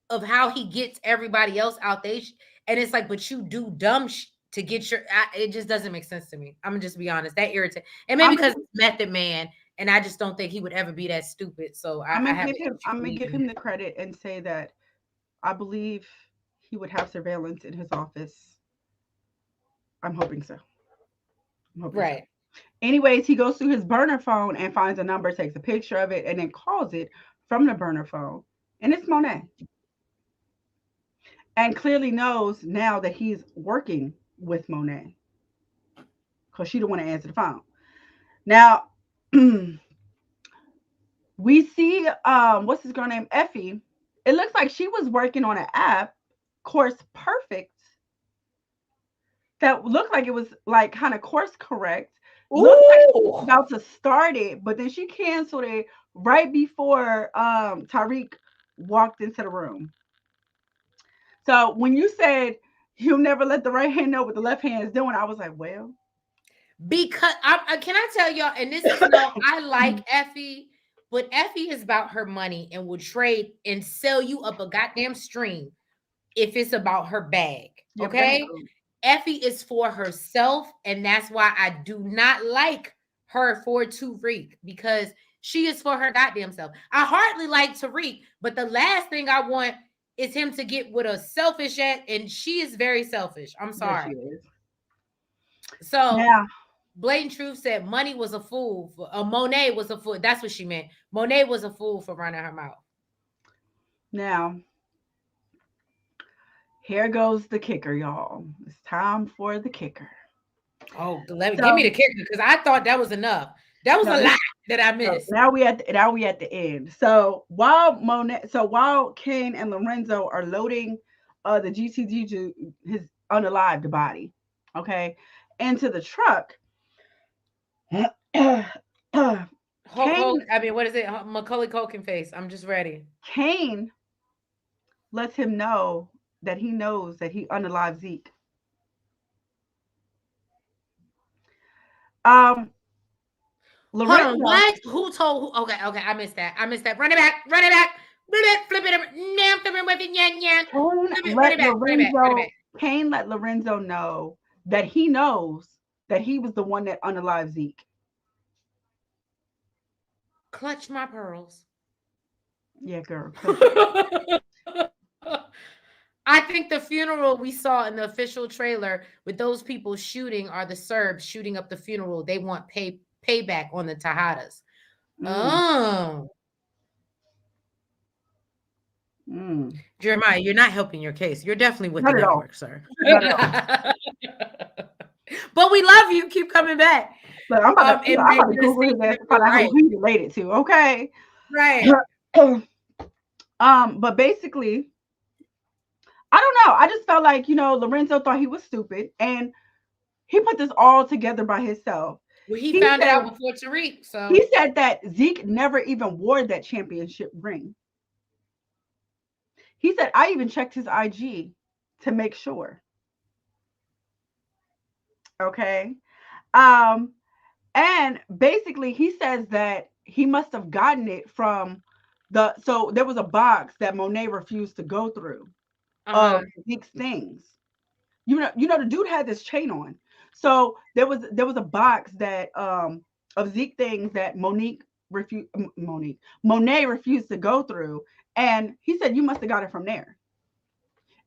of how he gets everybody else out there. And it's like, but you do dumb to get it just doesn't make sense to me. I'm gonna just be honest. That irritates. And maybe because it's Method Man, and I just don't think he would ever be that stupid. So I'm gonna give him the credit and say that I believe he would have surveillance in his office. I'm hoping so. Right. So. Anyways, he goes through his burner phone and finds a number, takes a picture of it, and then calls it from the burner phone. And it's Monet. And clearly knows now that he's working with Monet because she don't want to answer the phone. Now, we see, what's his girl name? Effie. It looks like she was working on an app, Course Perfect, that looked like it was like kind of course correct. Looked like she was about to start it, but then she canceled it right before Tariq walked into the room. So when you said he'll never let the right hand know what the left hand is doing. I was like, well, Because can I tell y'all, and this is no, I like Effie, but Effie is about her money and will trade and sell you up a goddamn stream if it's about her bag. yeah, but that's Okay. cool. Effie is for herself, and that's why I do not like her for Tariq, because she is for her goddamn self. I hardly like Tariq, but the last thing I want is him to get with a selfish ass, and she is very selfish. I'm Yeah, she sorry. is. So Now, Blatant Truth said money was a fool. Monet was a fool. That's what she meant. Monet was a fool for running her mouth. now, here goes the kicker, y'all. It's time for the kicker. Oh, let me give me So the kicker, because I thought that was enough. That was no, a this lot that I so missed. now we at the end. So while Cain and Lorenzo are loading the GTG to his unalived body, okay, into the truck, Hulk Cain Hogan. I mean, what is it? Macaulay Culkin face. I'm just ready. Cain lets him know that he knows that he unalived Zeke. Um, Hold on. Lorenzo, What? Who told who? Okay, okay. I missed that. I missed that. Run it back. Run it back. Flip it. Now, flip it with it. Yan, yan. Cain Flip it. Run let it back. Run it back. Run it back. Lorenzo Cain let Lorenzo know that he knows that he was the one that unalived Zeke. Clutch my pearls. Yeah, girl. I think the funeral we saw in the official trailer with those people shooting are the Serbs shooting up the funeral. They want payback on the Tejadas. Mm, Oh, mm. Jeremiah, you're not helping your case. You're definitely with the Not at all. network, sir. Not at all. But we love you. Keep coming back. But I'm about to, And I'm about to making us Google his think ass that to find we're out right. who he related to. Okay. Right. But basically, I don't know. I just felt like Lorenzo thought he was stupid, and he put this all together by himself. Well, he He found it said out before Tariq. So he said that Zeke never even wore that championship ring. He said I even checked his IG to make sure. Okay. Um, and basically he says that he must have gotten it from so there was a box that Monet refused to go through of uh-huh. Zeke's things. The dude had this chain on. So there was a box that of Zeke things that Monet refused to go through. And he said, you must have got it from there.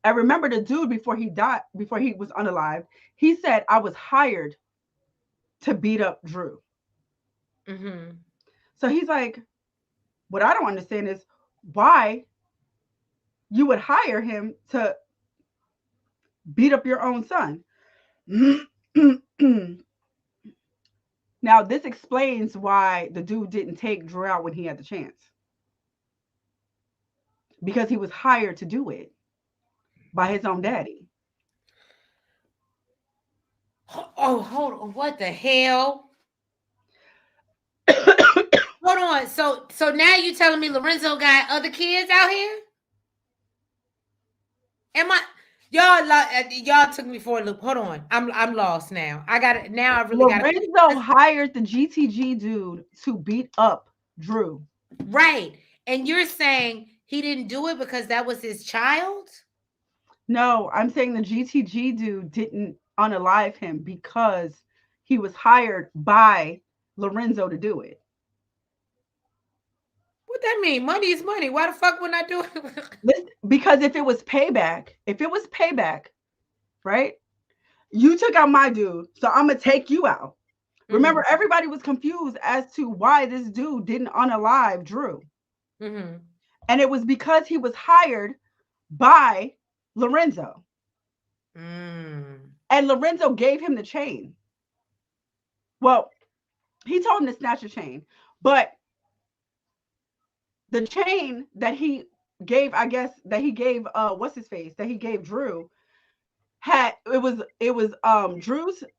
And remember the dude before he died, before he was unalived, he said, I was hired to beat up Drew. Mm-hmm. So he's like, what I don't understand is why you would hire him to beat up your own son. Now, this explains why the dude didn't take Drew out when he had the chance. Because he was hired to do it by his own daddy. Oh, hold on. What the hell? Hold on. So now you telling me Lorenzo got other kids out here? Am I y'all took me for a loop. Hold on. I'm lost now. I got it. Now I really got Lorenzo it. hired the GTG dude to beat up Drew. Right. And you're saying he didn't do it because that was his child? No, I'm saying the GTG dude didn't unalive him because he was hired by Lorenzo to do it. What that mean? Money is money. Why the fuck wouldn't I do it? Because if it was payback, right? You took out my dude, so I'm gonna take you out. Mm-hmm. Remember, everybody was confused as to why this dude didn't unalive Drew. Mm-hmm. And it was because he was hired by Lorenzo. Mm. And Lorenzo gave him the chain. Well, he told him to snatch a chain, but the chain that he gave, I guess, that he gave what's his face, that he gave Drew, had it was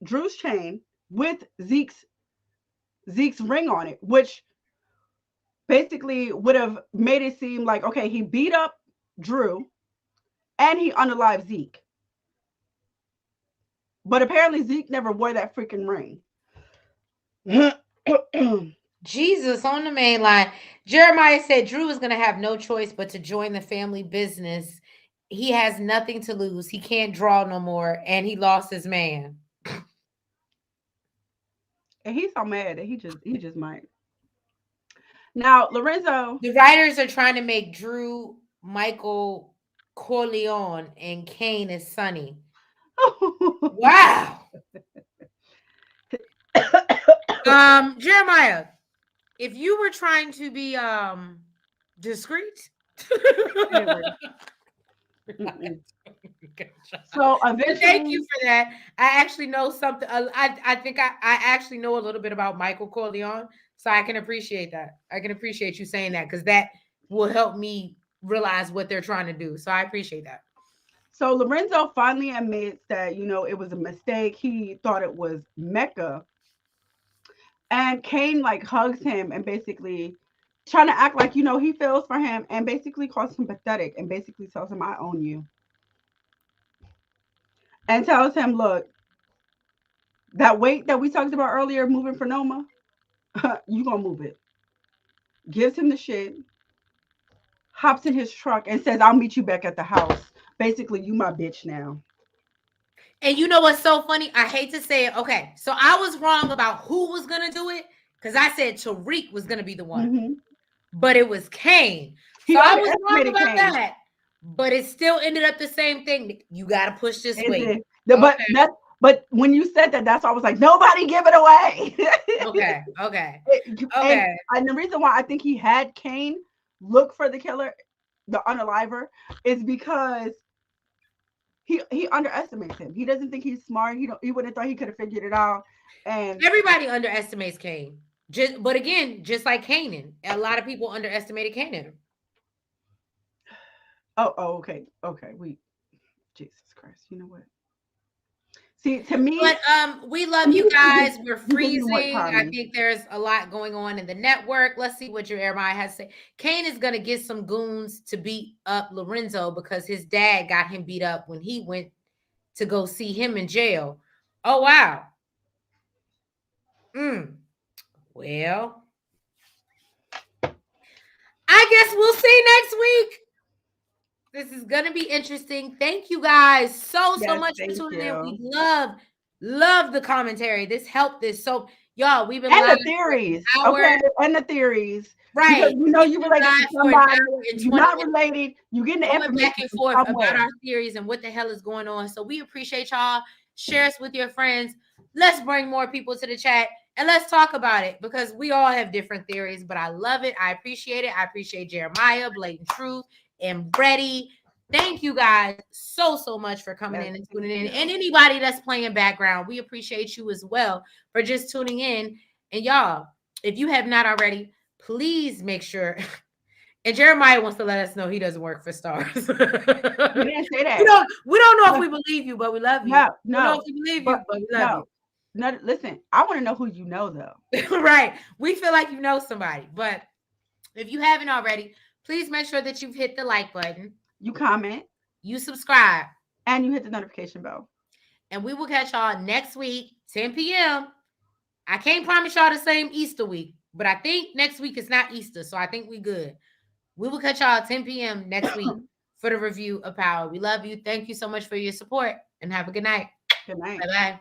Drew's chain with Zeke's ring on it, which basically would have made it seem like, okay, he beat up Drew and he unalived Zeke. But apparently Zeke never wore that freaking ring. Jesus on the main line. Jeremiah said Drew is going to have no choice but to join the family business. He has nothing to lose. He can't draw no more, and he lost his man. And he's so mad that he just might. Now, Lorenzo. The writers are trying to make Drew Michael Corleone and Cain is Sonny. Wow. Jeremiah, if you were trying to be discreet. So eventually, thank you for that. I actually know something. I think I actually know a little bit about Michael Corleone, so I can appreciate that. I can appreciate you saying that because that will help me realize what they're trying to do. So I appreciate that. So Lorenzo finally admits that it was a mistake. He thought it was Mecca, and Cain like hugs him and basically trying to act like he feels for him, and basically calls him pathetic, and basically tells him, "I own you," and tells him, "Look, that weight that we talked about earlier, moving for Noma, you gonna move it." Gives him the shit, hops in his truck, and says, "I'll meet you back at the house. Basically, you my bitch now." And you know what's so funny? I hate to say it. Okay, so I was wrong about who was gonna do it because I said Tariq was gonna be the one, but it was Cain. So I was wrong about that. But it still ended up the same thing. You got to push this way. But when you said that, that's why I was like, nobody give it away. Okay. And the reason why I think he had Cain look for the killer, the unaliver, is because he underestimates him. He doesn't think he's smart. He wouldn't have thought he could have figured it out. And everybody underestimates Cain. But again, just like Kanan, a lot of people underestimated Kanan. Okay. Jesus Christ. You know what? See, to me, but we love you guys. We're freezing. I think there's a lot going on in the network. Let's see what Jeremiah has to say. Cain is gonna get some goons to beat up Lorenzo because his dad got him beat up when he went to go see him in jail. Oh wow. Well, I guess we'll see next week. This is gonna be interesting. Thank you guys so much for tuning in. We love the commentary. This helped this. So y'all, we've been and the theories. Okay, and the theories. Right. You related to somebody. You're not related. You getting the information back and forth about our theories and what the hell is going on. So we appreciate y'all. Share us with your friends. Let's bring more people to the chat and let's talk about it because we all have different theories, but I love it. I appreciate it. I appreciate Jeremiah, Blatant Truth, and Brady. Thank you guys so much for coming in and tuning in. And anybody that's playing background, we appreciate you as well for just tuning in. And y'all, if you have not already, please make sure. And Jeremiah wants to let us know he doesn't work for Starz. We didn't say that. We don't know if we believe you, but we love you. No. We don't know if we believe you, but we love you. No, listen, I want to know who you know, though. Right. We feel like you know somebody. But if you haven't already, please make sure that you've hit the like button. You comment. You subscribe. And you hit the notification bell. And we will catch y'all next week, 10 p.m. I can't promise y'all the same Easter week, but I think next week is not Easter, so I think we good. We will catch y'all 10 p.m. next week for the review of Power. We love you. Thank you so much for your support, and have a good night. Good night. Bye-bye.